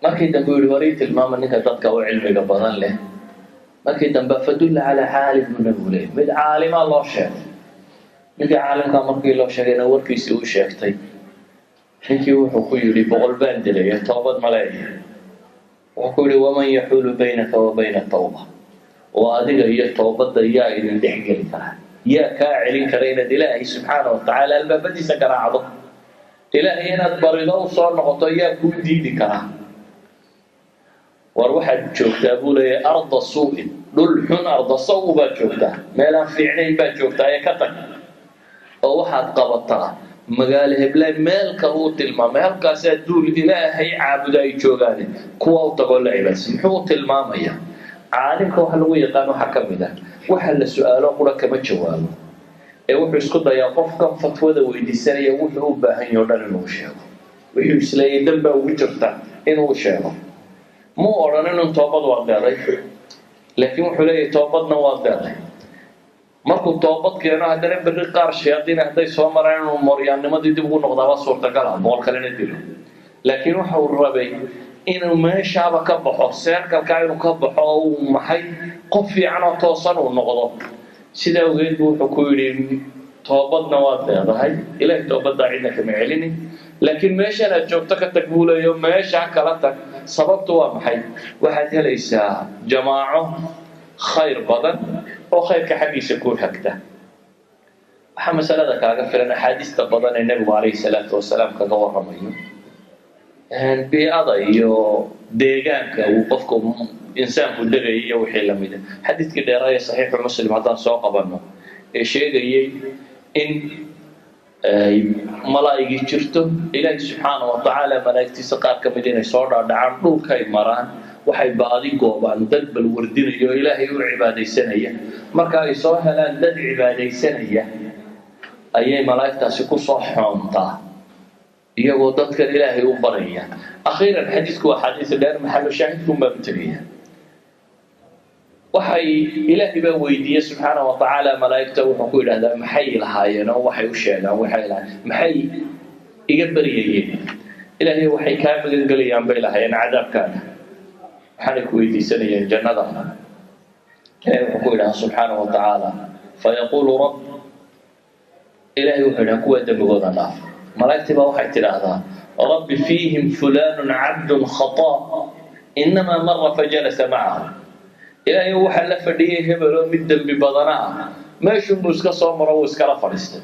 Speaker 1: markii dambe uu yidhi warii tilmaama ninka dadka u cilmiga badan leh. markii dambe fadulla calaa xaalib buu nebigu leeyahay mid caalimaa loo sheegay. ninkii caalimkaa markii loo sheegayna warkiisii u sheegtay. ninkii wuxuu ku yidhi 100 baan dilay, toobad ma leeyahay. wuxuu ku yidhi waman yaxuulu baynaka wa bayna tawba, oo adiga iyo toobadda yaa idin dhex geli karaa, yaa kaa celin kara inaad ilaahay subxaana wa tacaala albaabadiisa garaacdo. ilaahay inaad barido u soo noqoto yaa kuu diidi karaa. war waxaad joogtaa buu leeyahay arda suu'in, dhul xun, arda saw baad joogtaa, meelaan fiicnayn baad joogtaa ee ka tag. oo waxaad qabataa magaalo heblaay meel kale uu tilmaamay, halkaasaa duul ilaahay caabuda ay joogaan, kuwa u tagoo la cibaadsan. muxuu tilmaamayaa? caalimka waxa lagu yaqaan waxaa ka mid ah waxa la su-aalo qura kama jawaabo, ee wuxuu isku dayaa qofkan fatwada weydiisanaya wuxuu u baahan yahay o dhan inuu sheego. wuxuu isleeyay dan baa ugu jirta inuu sheego. muu odhan inuu toobad waa deeday, laakiin wuxuu leeyahay toobadna waa deeday. markuu toobad keeno haddana berri qaar shayaadiina hadday soo maraan inuu mooryaannimadii dib ugu noqdaaba suurtagal ah, boqol kalena dilo. laakiin waxa uu rabay inuu meeshaaba ka baxo, seerkalkaa inuu ka baxo oo uu maxay qof fiican oo toosan uu noqdo. sidaa awgeed buu wuxuu ku yidhi toobadna waad leedahay, ilaahay toobaddaa cidna kama celinin, laakiin meeshaan aad joogto ka tag buu leeyo, meeshaa kala tag. sababtu waa maxay? waxaad helaysaa jamaaco khayr badan oo khayrka xaggiisa ku hagta. waxaa masalada kaaga filan axaadiista badan ee nebigu calayhi salaatu wasalaam kaga warramayo biicada iyo deegaanka uu qofku insaanku degaya iyo wixii la mid ah. xadiidkii dheeraaya saxiixu muslim haddaan soo qabanno ee sheegayay in malaa'igi jirto, ilaahi subxaana wa tacaala malaa'igtiisa qaar ka mid inay soo dhaadhacaan, dhulkay maraan, waxay baadi goobaan dad balwardinayo o ilaahay u cibaadaysanaya. marka ay soo helaan dad cibaadaysanaya ayay malaa'igtaasi ku soo xoontaa iyagoo dadkan ilaahay u baraya. akhiiran xadiidku waa xadiis dheer, maxallo shaahidkun baa u tegaya. waxay ilaahay baa weydiiyey subxaana wa tacaala malaa'igta, wuxuu ku yidhahdaa maxay lahaayeen oo waxay u sheegaan, maxay iga baryayeen. ilaahay waxay kaa magan gelayaan bay lahaayeen cadaabkaada, waxaanay ku weydiisanayeen jannada. ilaahay wuxuu ku yidhahaa subxaana wa tacaala fayaquulu rabb, ilaahay wuxuu yidhaha kuwa dembigooda dhaaf. malaa'igtii baa waxay tidhaahdaa رب فيهم فلان عبد خطاء إنما مر فجلس معه إلهي وحا لا فدhiye hebelo mid dambi badanaa meeshu buu iska soo maro uu iska fadhiistay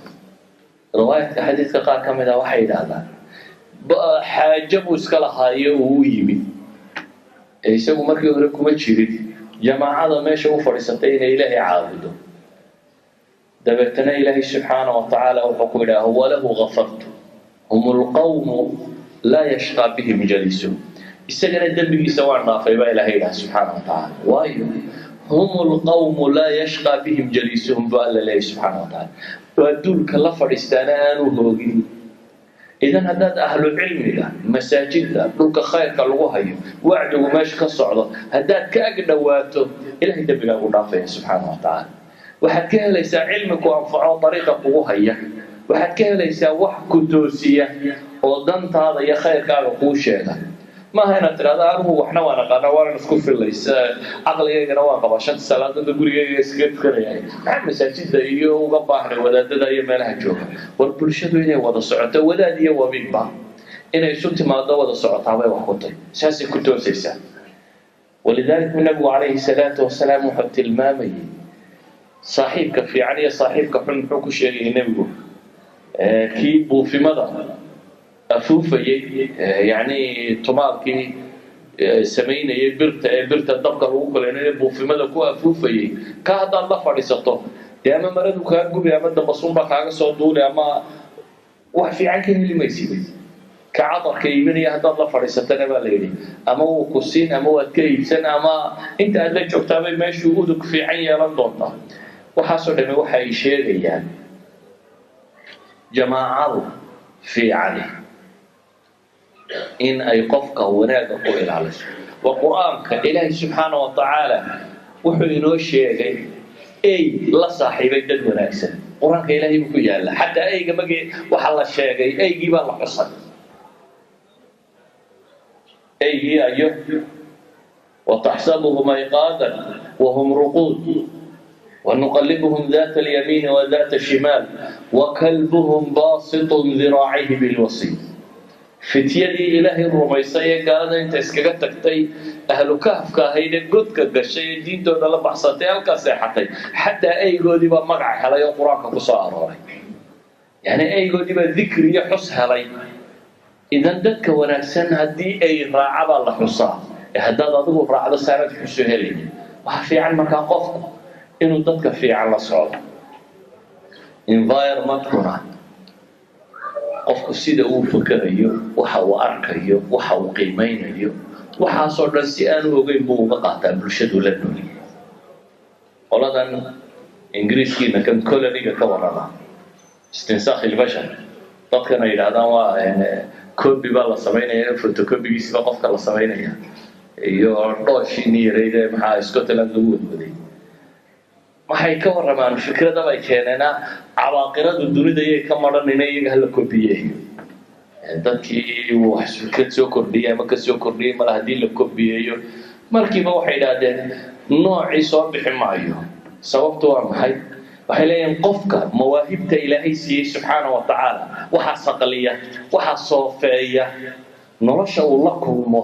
Speaker 1: riwaayadka xadiiska qaar kamid ah waxay yiraahdaan xaajo buu iska lahaayo uu yimid isagu markii hore kuma jirin jamaacada meesha u fadhiisatay inay ilaahay caabudo dabeetana ilaahay subxaanahu wa tacaala wuxuu ku yidhaah walahu ghafartu humul qawmu laa yashqaa bihim jaliisuhum isagana dembigiisa waan dhaafay baa ilaahay yidhaah subxaanahu wa tacaala waayo humul qawmu laa yashqaa bihim jaliisuhum baa alla leeyahay subxaanahu wa tacaala waa duulka la fadhiistaana aanu hoogin idan haddaad ahlu cilmiga masaajidda dhulka khayrka lagu hayo wacdigu meesha ka socdo haddaad ka ag dhawaato ilaahay dembigaagu dhaafaya subxaanahu wa tacaala waxaad ka helaysaa cilmi ku anfaco dariiqa kugu haya waxaad ka helaysaa wax ku toosiya oo dantaada iyo khayrkaaga kuu sheega maaha inaad tidhahda anigu waxna waan aqaana waanan isku filaysa caqligaygana waan qabaa shanta salaadada gurigayga iskaga tukanayay maxaa masaajidda iyo uga baahnay wadaadada iyo meelaha jooga war bulshadu inay wada socoto wadaad iyo wabiinba inay isu timaado wada socotaabay wax ku tahay saasay ku toosaysaa walidaalika nabigu calayhi salaatu wasalaam wuxuu tilmaamayay saaxiibka fiican iyo saaxiibka xun muxuu ku sheegayay nebigu kii buufimada afuufayay yacni tumaalkii samaynayay birta dabka lagu kaleynay buufimada ku afuufayay ka haddaad la fadhiisato dee ama maradu kaa gubi ama dambasuunba kaaga soo duuli ama wax fiican ka heli maysid ka cadarka iibinaya haddaad la fadhiisatana baa la yidhi ama wuu ku siin ama waad ka iibsan ama inta aad la joogtaabay meeshuu udug fiican yeelan doontaa waxaasoo dhami waxa ay sheegayaan jamaacadu fiicani in ay qofka wanaaga ku ilaaliso wa qur-aanka ilaahay subxaanahu wa tacaala wuxuu inoo sheegay ey la saaxiibay dad wanaagsan qur-aanka ilaahay buu ku yaalla xataa eyga magii waxa la sheegay eygii baa la xusay eygii ayo وتحسبهم أيقاظا وهم رقود ونقلبهم ذات اليمين وذات الشمال وكلبهم باسط ذراعيه بالوصيد فتيدي إلهي الرميسية قالنا انت اسكاقات تكتي أهل كهف هيدا قدك قشي دين تودا لبحصاتي هلكا سيحتي حتى أي قودي بمقع هلا يقراك قصار يعني أي قودي بذكر يحس هلاي إذا دك ونكسن هدي أي راعب الله حصاه هداد أدوه راعب السنة حسو هلي وحفي عن مكان قفك إنه دك في على صعود environment كنا qofku sida uu fakarayo waxa uu arkayo waxa uu qiimeynayo waxa soo dhan si aan ogeyn buu uga qaataa bulshadu la nool qoladan ingiriiskiina kan coloniga ka warama istinsakh albashar dadkana yiraahdaan waa copy baa la sameynaya photocopygiisa qofka la sameynaya iyo dhooshiini yareeyay maxaa Scotland lagu wadwaday waxay ka waramaan fikrada ay keenana cawaaqirada dunida ay ka maran inay iyaga la koobiyay dadkii wax fikrad soo kordhiyay ama ka soo kordhiyay mar hadii la koobiyeeyo markiiba waxay yiraahdeen nooci soo bixi maayo sababtu waa maxay waxay leeyeen qofka mawaahibta ilaahay siiyay subxaanahu wa tacaala waxa saqaliya waxa soofeeya nolosha uu la kulmo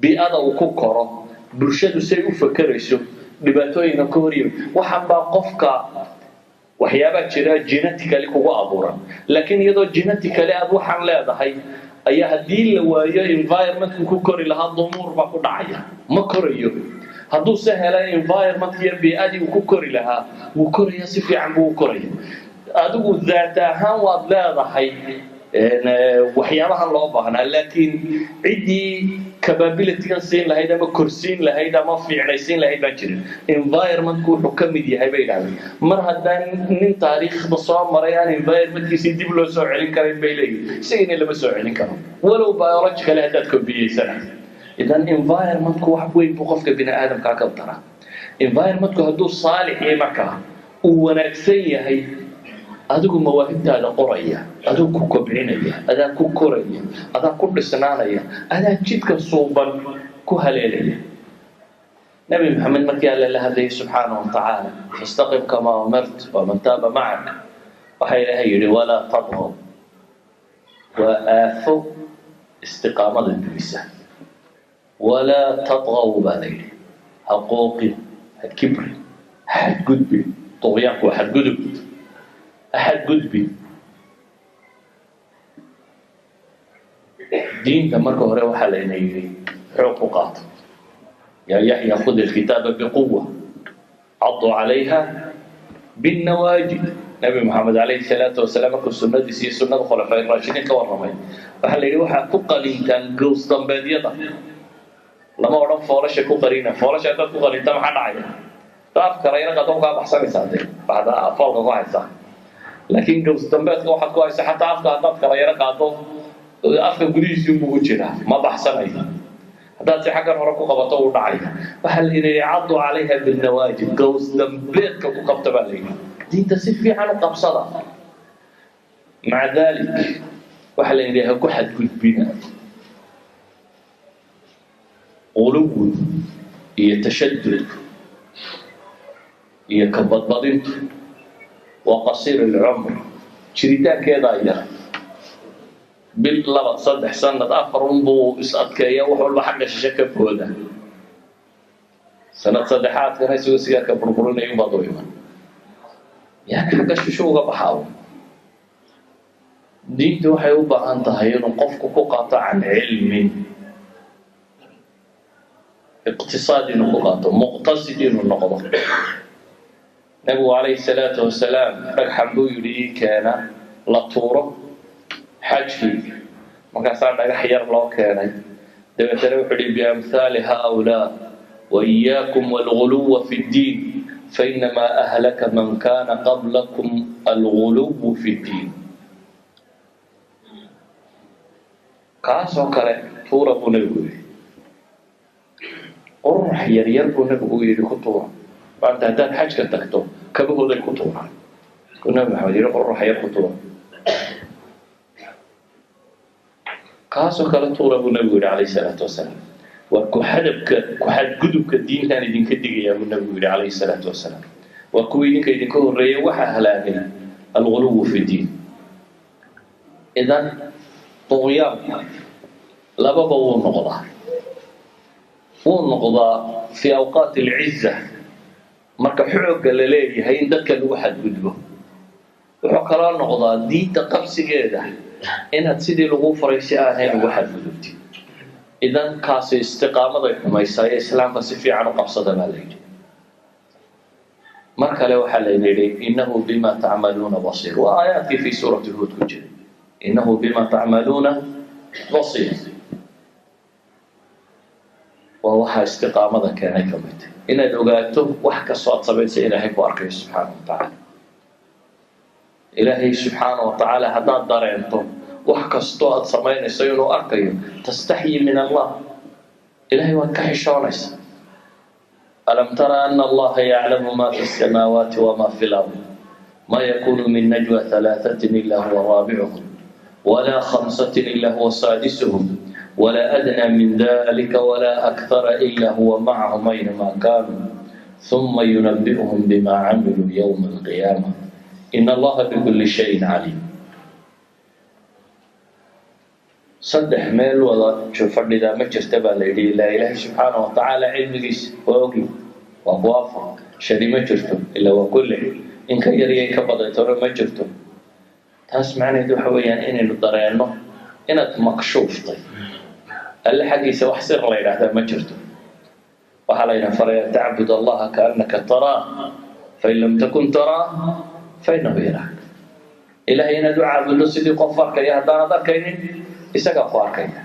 Speaker 1: bi'ada uu ku koro bulshadu say u fakarayso dhibaatooyinka ka hor yimid waxaan baa qofka waxyaabaa jira genetically kugu abuuran laakiin iyadoo genetically aad waxaan leedahay ayaa haddii la waayo environmentka ku kori lahaa dumuur baa ku dhacaya ma korayo hadduu se helay environment iyo bii'adii uu ku kori lahaa wuu koraya si fiican buu u koraya adigu daat ahaan waad leedahay waxyaabahan loo baahnaa laakiin ciddii capability-gan siin lahayd ama korsiin lahayd ama fiicnaysiin lahayd baa jirin environmentku wuxuu ka mid yahay bay idhahdeen mar haddaan nin taariikhda soo maray aan environmentkiisii dib loo soo celin karin bay leeyihin isagana lama soo celin karo walow biologically haddaad kobiyeysana idan environmentku wax weyn buu qofka bini aadamkaa ka daraa environmentku hadduu saalix yahay markaa uu wanaagsan yahay adigu mawaahibtaada qoraya adigu ku kobcinaya adaa ku koraya adaa ku dhisnaanaya adaa jidka suuban ku haleelaya nabi maxamed markii alla la hadlayay subxaanahu wa tacaala fastaqim kamaa umart waman taaba macak waxaa ilaahay yidhi walaa tadghaw وآفو استقامة الدويسة ولا تطغوا بالي حقوقي الكبر أحد قدبي طغيانك وأحد قدب أحد قدبي دين تمركه هو حالين يري حقوقات يا يحيى خذ الكتاب بقوة عضوا عليها بالنواجذ نبي محمد عليه الصلاة والسلام كل سنة دي سنة الخلفاء الراشدين كورمين فحال يري waxa ku qalintan goos dambeedyada lama oran foorasha ku qarina foorasha dad ku qalinta maxaa dhacaya taaf karayna qadoo ka baxsanaysaa baada afalka ku haysa laakiin goos dambeedka waxa ku haysa xataa afka dad karayna qaado afka gudihiisa ugu jira ma baxsanayo haddaad si xaggan hore ku qabato uu dhacaya waxaa la yidhi caddu calayha bilnawaajid goos dambeedka ku qabta baa la yidhi diinta si fiican u qabsada maca daalik waxaa la yidhi ha ku xadgudbina quluwi iyo tashadudku iyo kabadbadintu waa qasiir alcumr jiritaankeedaa yar bil laba saddex sanad afar unbuu is adkeeya wax walba xagga shishe ka booda sanad saddexaadkana isagoo sigaa ka burburinayo baad u iman yani xagga shisho uga baxaawo diintu waxay u baahan tahay inuu qofku ku qaato can cilmin iqtisaad inuu ku qaato muqtasid inuu noqdo nabigu calayhi salaatu wasalaam dhagxan buu yidhi ii keena la tuuro xajkii markaasaa dhagax yar loo keenay dabeetana wuxuu yidhi biamhaali haaulaa waiyaakum walguluwa fi ddiin fainamaa ahlaka man kaana qablakum alguluwu fi ddiin kaasoo kale tuura buu nabigu yidhi qurux yaryar buu nabigu yidhi ku tuura maanta haddaad xajka tagto kabahooday ku tuuraan ku nabi maxamed yidhi qurux yar ku tuura kaasoo kale tuura buu nabigu yidhi calayhi salaatu wasalaam waa ku-xadgudubka diintaan idinka digayaa buu nabigu yidhi calayhi salaatu wasalaam waa kuwa idinka idinka horreeya waxaa halaagay alguluwu fi diin idan طغيانku lababa wuu noqdaa fi awqaat alciza marka xoogga la leeyahay in dadka lagu xadgudbo wuxuu kaloo noqdaa diinta qabsigeeda inaad sidii lagu faray si aanay ugu xadgudubtin idan kaasi istiqaamaday xumaysaa ee islaamka si fiican u qabsada baa layidhi mar kale waxaa la yidhi innahu bima tacmaluuna basiir waa aayaadkii fi suurati huud ku jira إنه بما تعملون بصير ووحى استقامة كان كمت إن الأوقاته وحكى الصوت صبيت إلهي وأركي سبحانه وتعالى إلهي سبحانه وتعالى هذا الدارينتم وحكى الصوت صبيت سيون وأركي تستحي من الله إلهي وكحي شونيس ألم ترى أن الله يعلم ما في السماوات وما في الأرض ما يكون من نجوى ثلاثة إلا هو رابعهم ولا خمسة إلا هو سادسهم ولا أدنى من ذلك ولا أكثر إلا هو معهم أينما كانوا ثم ينبئهم بما عملوا يوم القيامة إن الله بكل شيء عليم صدح ميل ولا شوف إذا ما جرتبه ليدي لا إله سبحانه وتعالى علم جيس وأوكي وأبوافق شدي ما جرته إلا وكله إن كان يريك كبضي ترى ما جرته taas macnaheedu waxa weeyaan inaynu dareenno inaad makshuuftay alle xaggiisa wax sir la yidhaahdaa ma jirto waxaa la yidhaha faraya tacbud allaha kaannaka taraa fain lam takun taraa fainahu yaraak ilahay inaad u caabuddo sidii qof arkaya haddaanad arkaynin isagaa ku arkaya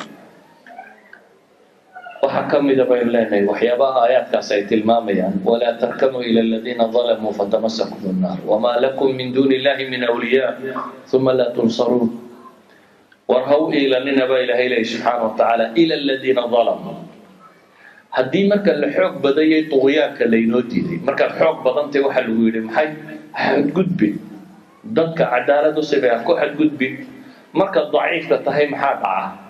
Speaker 1: waxaa ka mida baynu leenahay waxyaabaha aayaadkaas ay tilmaamayaan walaa tarkanuu ila aladiina dalamuu fatamasakum annaar wamaa lakum min duuni illahi min awliyaa uma laa tunsaruun war ha u iilanina baa ilaahay leeyahy subxaana wa tacaala ila aladiina dalamuu haddii marka la xoog badayay tuqyaanka laynoo diiday markaad xoog badantay waxaa lagu yidhi maxay xadgudbin dadka cadaalad u sibay ha ku xadgudbin markaad daciifka tahay maxaa dhaca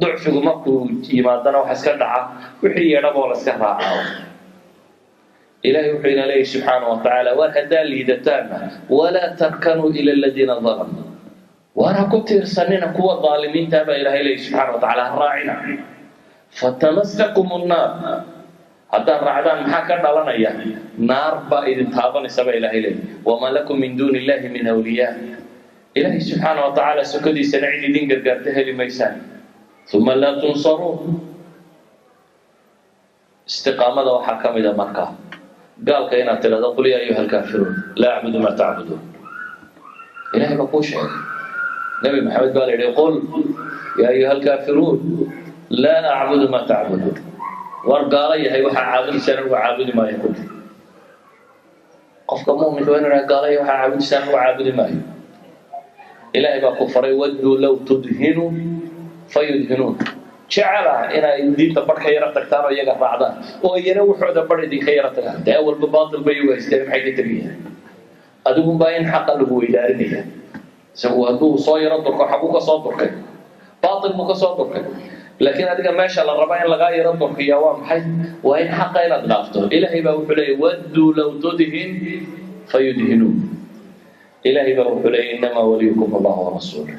Speaker 1: ضعفه مركو يمادنا وحسكن دعا وحي يربو ولا اسكن راعه إلهي وحينا ليه سبحانه وتعالى وهدا ليدتانا ولا تركنوا إلى الذين ظلموا وانا كتير سنين قوة ظالمين تابع إلهي إليه سبحانه وتعالى الراعنا فتمسكم النار هذا الرعدان محاكا لنا إياه نار بائد تابن سبع إلهي إليه وما لكم من دون الله من أولياء إلهي سبحانه وتعالى سكدي سنعيد دين قرقرته لميسان ثم لا تنصرون استقامة وحكم إذا مكة قال كينا تلا قل يا أيها الكافرون لا أعبد ما تعبدون إلهي بقول شيء نبي محمد قال لي قل يا أيها الكافرون لا أعبد ما تعبدون وقال لي هي وحا عابد سنة وعابد ما يقول قفك مؤمن وين قال لي وحا عابد سنة وعابد ما يقول إلهي بقول فري ودوا لو تدهنوا فيدهنون شعلا إن دين تبر خيرة تكتار ويجا بعضا وينا وحود بر دين خيرة تكتار ده أول بباطل بيجوا يستلم حاجة تبيها أدوم باين حق له إدارية سو هدو صاير الدرك حبوك صادرك باطل مك صادرك لكن هذا ما شاء الله ربنا لغاير الدرك يا وام حي وين حق إلى ضافته إلهي بقول ودوا لو تدهن فيدهنون إلهي بقول إنما وليكم الله ورسوله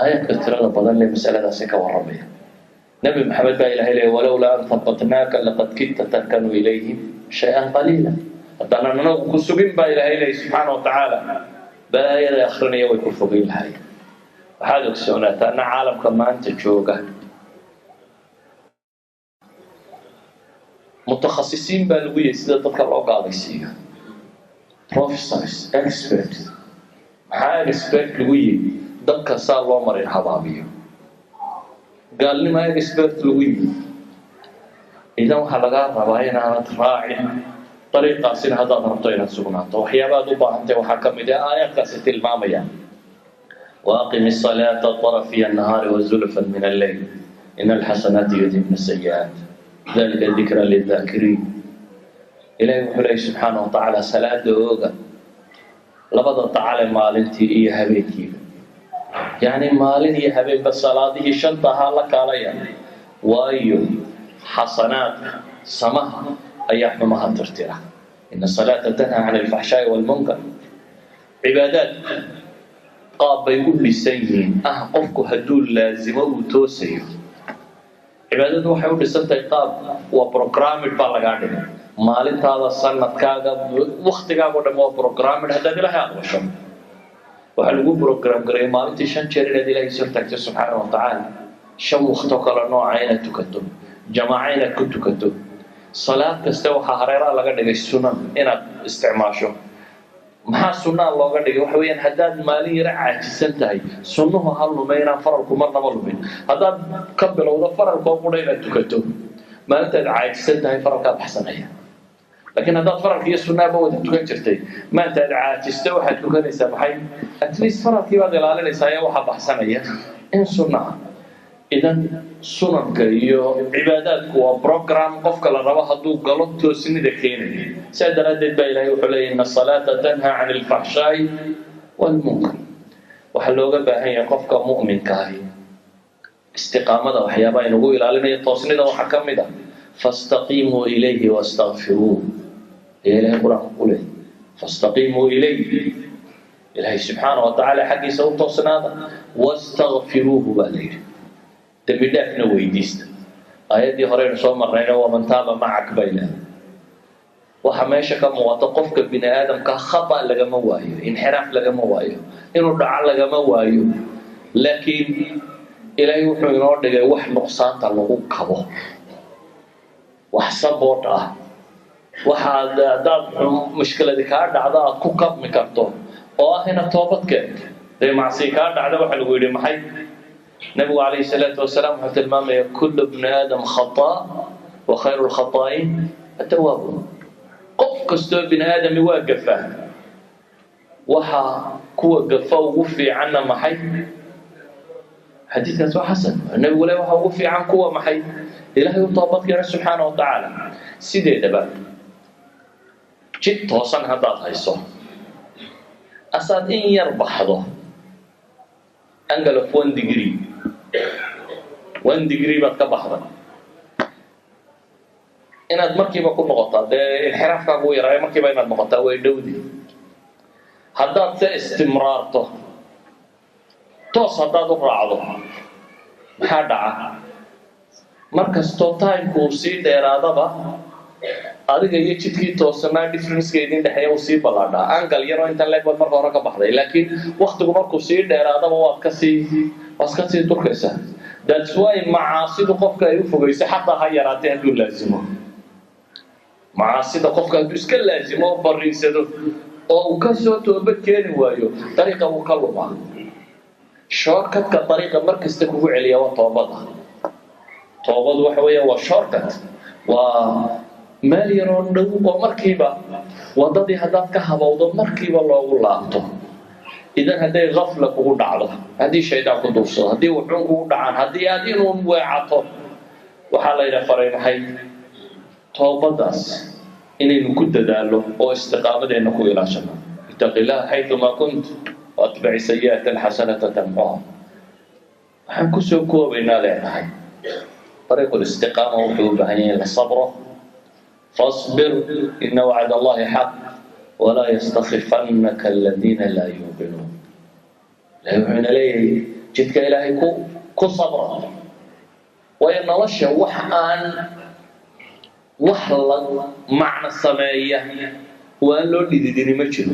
Speaker 1: آيات كثيرة بدل مسألة سكة والربيع نبي محمد بقى إلهي إليه ولولا أن ثبتناك لقد كدت تركن إليهم شيئا قليلا أنا نقول سبين بقى إلهي إليه سبحانه وتعالى بقى يلا أخرني ويكون فوقين الحي هذا السنة أن عالم كمان تجوجه متخصصين بالوية سيدة تذكر قاضي سيها بروفيسورز اكسبرت maxaa expert lagu yiri dadka saa loo maray habaabiyo gaalnimo expert lagu yiri idan waxa laga rabaa inaad raacin طريقة هذا نرطينا سبحانه وحيابات وبعض وحكم إذا آيات كاسة المامية وأقم الصلاة طرفي النهار وزلفا من الليل إن الحسنات يذهبن السيئات ذلك الذكرى للذاكرين إلهي وحلي سبحانه وتعالى صلاة دوغا لبدا تعالى مالنتي إيه هبيتي يعني مالن إيه هبيت بالصلاة هي شنطها لك عليها وأيو حسنات سماها أيام ما هترتيرها إن الصلاة تنهى عن الفحشاء والمنكر عبادات قاب يقول لي سيين قفكو هدول لازمه وتوسيه عبادات waxay u dhisantay qaab waa programmed baa laga dhigay maalintaada sanadkaaga waqtigaaga dhan waa programmed haddaad ilaahay aqbasho waxa lagu program gareeyay maalintii 5 jeer inaad ilaahay soo tagto subxaanahu wa ta'ala shan waqti kala nooc ayna tukato jamaaعayna ku tukato salaad kasta waxa hareeraha laga dhigay sunan inaad isticmaasho maxaa sunnah looga dhigay waxa weeyaan haddaad maalin yar caajisan tahay sunnuhu hal lumayna faralku marnaba lumin haddaad ka bilowdo faralka oo qudhay inaad tukato maalintaad caajisan tahay faralkaa baxsanaya laakiin haddaad faralka iyo sunnaaba wada tukan jirtay maantaad caajista waxaad tukanaysaa maxay at least faralkii baad ilaalinaysaa ayaa waxaa baxsanaya in sunnaha idan sunanka iyo cibaadaadku waa program qofka la rabo hadduu galo toosnida keenaya saa daraadeed baa ilaahay wuxuu leeyahay inna salaata tanhaa cani alfaxshaa'i waalmunkar waxaa looga baahan yahay qofka mu'minka ahi istiqaamada waxyaabaha inugu ilaalinaya toosnida waxaa ka mid ah fastaqiimuu ilayhi wastakfiruuh ayaa ilaahay qur-aanka ku leeyahay fastaqiimuu ilayhi ilaahay subxaana wa tacaala xaggiisa u toosnaada wastakfiruuhu baa la yidhi dembi dhaafna weydiista aayaddii horeynu soo marnayna waman taaba macak bay leedahay waxa meesha ka muuqata qofka bini aadamka khata lagama waayo inxiraaf lagama waayo inuu dhaco lagama waayo laakiin ilaahay wuxuu inoo dhigay wax nuqsaanta lagu kabo wax saboot ah waxaad haddaad mushkiladi kaa dhacda aad ku kabmi karto oo ah inaad toobad keento dee macsi kaa dhacda waxaa lagu yidhi maxay النبي عليه الصلاة والسلام حتى المام كل ابن آدم خطاء وخير الخطائين التوابون قف كستو ابن آدم يوقفه وحا كوقفه ووفي عنا محي حديث كان حسن النبي يقول وحا ووفي عن كوة محي إلهي وطابط يا سبحانه وتعالى سيدي دبا جد توصن هدات هايصو أساد إن يربح ذا أنقل في 1 degree 1 degree baad ka baxday inaad markiiba ku noqotaa dee inxiraafkaagu yaraayo markiiba inaad noqotaa way dhowdi haddaad se istimraarto toos haddaad u raacdo maxaa dhaca markastoo timeka uu sii dheeraadaba adiga iyo jidkii toosanaa differenceka idin dhexeeya uu sii ballaadhaa angal yaroo intan leeg baad marka hore ka baxday laakiin waktigu markuu sii dheeraadaba waad kasii durkaysaa. That's why macaasidu qofka ay u fogayso xataa ha yaraatay hadduu laazimo. macaasida qofka hadduu iska laazimo oo bariisado oo uu kasoo toobad keeni waayo dariiqa wuu ka lumaa. shortcutka dariiqa markasta kugu celiya waa toobada. toobadu waxa weeya waa shortcut, waa meel yaroo dhow oo markiiba wadadii haddaad ka habowdo markiiba loogu laabto. idan hadday gafla kugu dhacdo, haddii shaydaan ku duursado, haddii wuxuun kugu dhacaan, haddii aad inuun weecato, waxaa layna faray maxay toobadaas inaynu ku dadaalo oo istiqaamadeenna ku ilaashano. ittaqi llaha xayثuma kunt waatbici sayi'ata alxasanata tamxuha. waxaan kusoo koobaynaa leenahay طريق الاستقامة وحبوبها الصبر فاصبر إن وعد الله حق ولا يستخفنك الذين لا يوقنون. لا يوحون إليه جدك إلهي كو صبرا وإن رشا وحان وحلا معنى السمائية وأن لو ديني مجد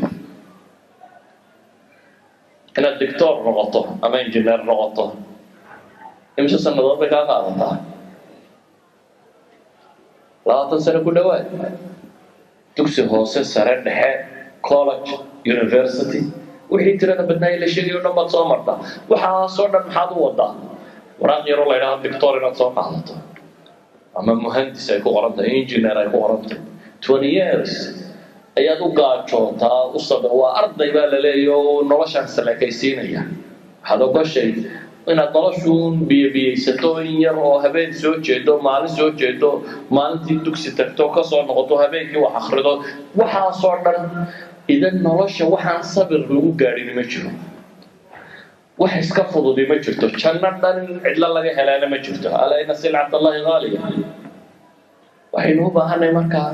Speaker 1: أنا الدكتور رغطه أما إنجنير رغطه إمشي سنة ضربك أغاطها 20 sano ku dhawaad dugsi hoose sare dhexe college university wixii tirada badnaa la sheegay oo dhan baad soo martaa. waxaasoo dhan maxaad u wadaa? waraaq yaroo la yidhaahdo doctor inaad soo qaadato ama muhandis ay ku qoran tahay, engineer ay ku qoran tahay. 20 years ayaad u gaajootaa u sabir. waa arday baa la leeyahay oo noloshaan salakaysiinaya. waxaad ogashay inaad noloshuun biyabiyaysato in yar oo habeen soo jeedo, maalin soo jeedo, maalintii dugsi tagto, kasoo noqoto, habeenkii wax akhrido. waxaasoo dhan idan nolosha waxaan sabir lagu gaadhin ma jiro. wax iska fududi ma jirto. janno dhan cidlo laga helaana ma jirto. alaa ina silcat allahi haaliya. waxaynu u baahanay markaa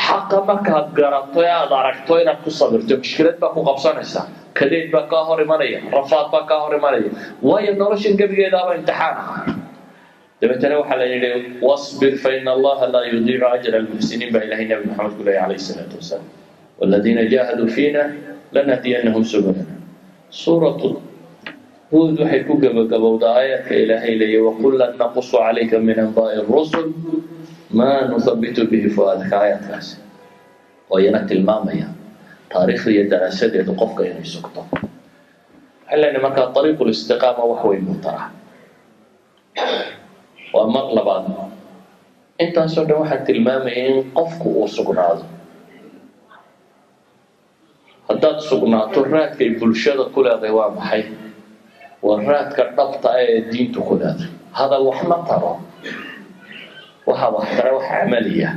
Speaker 1: xaqa markaad garato ee aad aragto inaad ku sabirto. mushkilad baa ku qabsanaysa, kadeed baa kaa hor imanaya, rafaad baa kaa hor imanaya, waayo noloshan gebigeedaaba imtixaan ah. dabeetana waxaa la yidhi wasbir faina allaha laa yudiicu ajra almuxsiniin baa ilahay nabi maxamed ku leeyahy calayhi salaatu wasalaam. waladiina jaahaduu fiina lanahdiyannahum subulana. suuratu huud waxay ku gabagabowdaa aayaadka ilaahay leeyahy wakullan naqusu calayka min anbaa'i rusul maa nuthabitu bihi fu'aadaka. aayaadkaasi oo iyana tilmaamaya taariikhda iyo daraasadeedu qofka inay sugto. waxaan leenahay markaa طريق الاستقامة wax weyn buu taraa. waa mar labaad intaasoo dhan waxaan tilmaamaya in qofku uu sugnaado. haddaad sugnaato raadkay bulshada ku leedahay waa maxay? waa raadka dhabta ee diintu ku leedahay. hadal wax ma taro. waxa wax tara wax camaliya.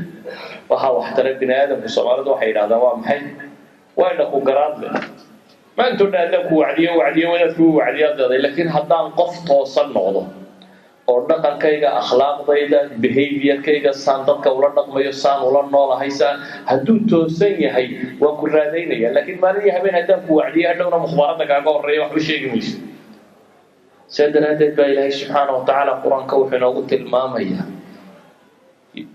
Speaker 1: waxa wax tara bini aadamku Soomaalidu waxay yidhahdaan waa maxay? waa ku garaadle ma intuu dhaadaan ku wacdiyo wadaadku wacdiyadeeday. laakiin haddaan qof toosan noqdo oo dhaqankayga, akhlaaqdayda, behaviorkayga, saan dadka ula dhaqmayo, saan ula noolahay, hadduu toosan yahay waan ku raadaynaya. laakiin maalin iyo habeen haddaan ku wacdiyo hadhowna mukhbaarada kaaga horreeya waxba sheegi mayso. sidaa daraaddeed baa ilaahay subxaana wa tacaala qur-aanka wuxuu inoogu tilmaamayaa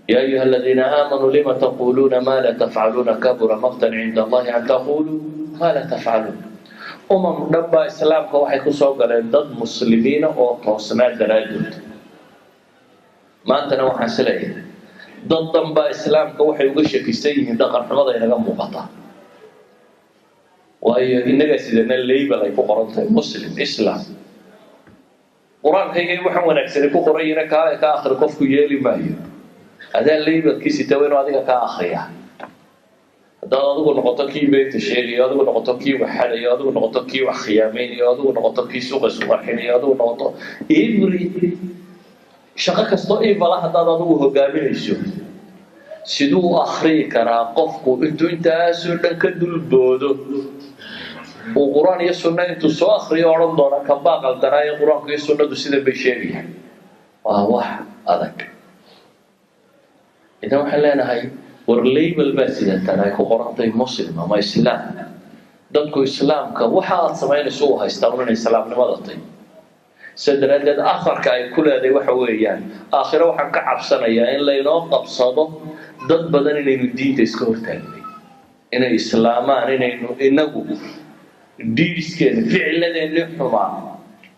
Speaker 1: يا أيها الذين آمنوا لما تقولون ما لا تفعلون كبر مقتا عند الله أن تقولوا ما لا تفعلون. dhanba islaamka waxay ku soo galeen dad muslimiina oo toosnaa daraaddood. maantana waxaan isleeyahay dad dhanba islaamka waxay uga shakisan yihiin dhaqan xumada inaga muuqata. waayo innaga sidana label ay ku qoran tahay muslim, islam. qur-aankayga waxaan wanaagsanay ku qorayina ka akhri qofku yeeli maayo. adaa labelkiisi tawa inuu adiga ka akhriya. haddaad adigu noqoto kii beenta sheegayo, adigu noqoto kii wax xadayo, adigu noqoto kii wax khiyaamaynayo, adigu noqoto kii suuqa isu qarxinayo, adigu noqoto every shaqo kastoo ibala haddaad adigu hogaaminayso, siduu u akhriyi karaa qofku intuu intaasoo dhan ka dulboodo uu qur-aan iyo sunna intuu soo akhriyo odhan doona kabaa qaldanaayo qur-aanku iyo sunnadu sidan bay sheegayaan? waa wax adag. idan waxaan leenahay war label baa sidatan ay ku qorantay muslim ama islaam. dadku islaamka waxa aad samaynayso u haystaa inay islaamnimada tahay. سدرادد آخر كأي كل هذا وحويان آخر وحن كعب سنة يا إن لا يناقب صادق ضد بدن إنه الدين تسكور تاني إنه الإسلام إنه دين سكين فعلا إنه حما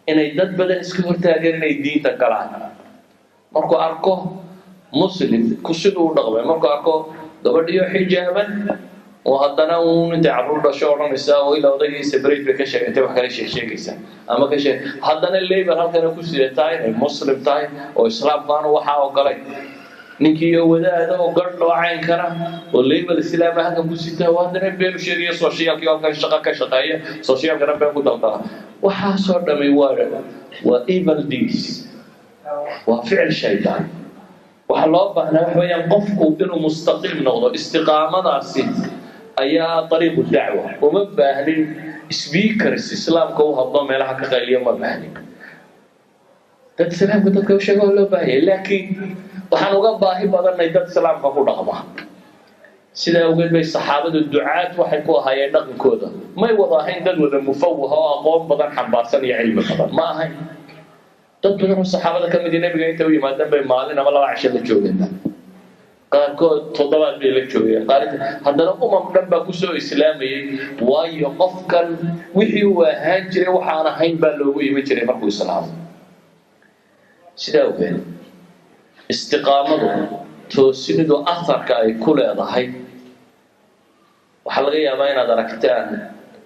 Speaker 1: إنه ضد بدن سكور تاني إنه الدين تكلان مركو أركو مسلم كسلو نقبل مركو أركو دبرديو حجابا وهذانا ونت عبرو رشورنا مساوي إلى وضعي سبريت بكشة أنت وحكي شيء كيسا أما كشة هذانا اللي بهال كانوا كسر تاي المسلم تاي أو إسلام كانوا وحا وقلي نكيو وده هذا وقرن وعين كنا واللي بالإسلام هذا كسر وهذانا بيرو شريعة سوشيال كيو كان شقة كشقية سوشيال كنا بيرو دلتا وحاصر دميوارد وإيفل ديس وفعل شيطان وحلوب أنا وحويا قفكو إنه مستقيم نقطة استقامة ناسين أيها طريق الدعوة ومباهلين سبيكرز إسلام كو هضم إلى حق غالية مباهلين دad سلام كنت كو شيء ولا باهي لكن waxaan uga baahi badanay dad salaamka ku dhaqma sida awgeed bay saxaabadu ducaad waxay ku ahaayeen dhaqankooda may wada ahayn dad wada mufawwaha oo aqoon badan xambaarsan iyo cilmi badan ma ahayn dad badan oo saxaabada ka mid ah nabiga inta uu yimaadeen bay maalin ama laba cisho la joogeen qaarkood toddobaad bay la joogeen qaarkood haddana dhan baa ku soo islaamayay waayo qofkan wixii uu ahaan jiray waxaan ahayn baa loogu yimi jiray markuu islaamo sida awgeed istiqaamadu toosinidu afarka ay ku leedahay waxa laga yaabaa inaad aragtaan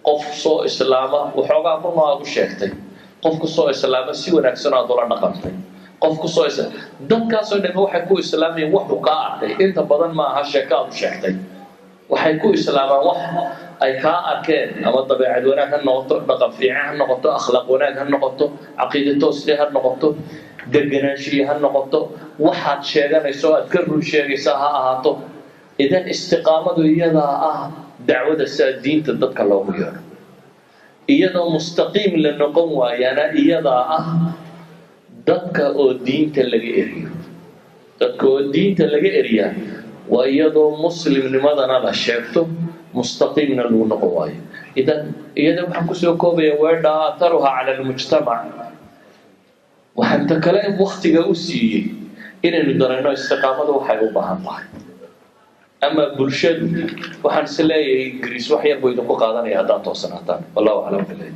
Speaker 1: qof soo islaama waxoogaa kuma aad u sheegtay qofku soo islaama si wanaagsan aad ula dhaqantay qofku soo islaama dadkaasoo dhan waxay ku islaamayeen wax uu ka arkay inta badan ma aha sheeko aad u sheegtay waxay ku islaamaan wax ay ka arkeen ama dabeecad wanaag ha noqoto dhaqan fiican ha noqoto akhlaaq wanaag ha noqoto caqiido toosnimo ha noqoto deganaanshiyo ha noqoto waxaad sheeganayso aad ka run sheegaysaa ha ahaato idan istiqaamadu iyadaa ah dacwada saa diinta dadka loogu yeedho iyadoo mustaqiim la noqon waayana iyadaa ah dadka oo diinta laga eriyo dadka oo diinta laga eriyaa waa iyadoo muslimnimadana la sheegto mustaqiimna lagu noqon waayo idan iyada waxaan kusoo koobaya weedha aatharuha cala almujtamac waxaan ta kale waqtiga u siiyey inaynu darayno istiqaamadu waxay u baahan tahay ama bulshadu waxaan is leeyahay ingiriis wax yar buu idinku qaadanaya haddaad toosanaataan wallahu aclam billahi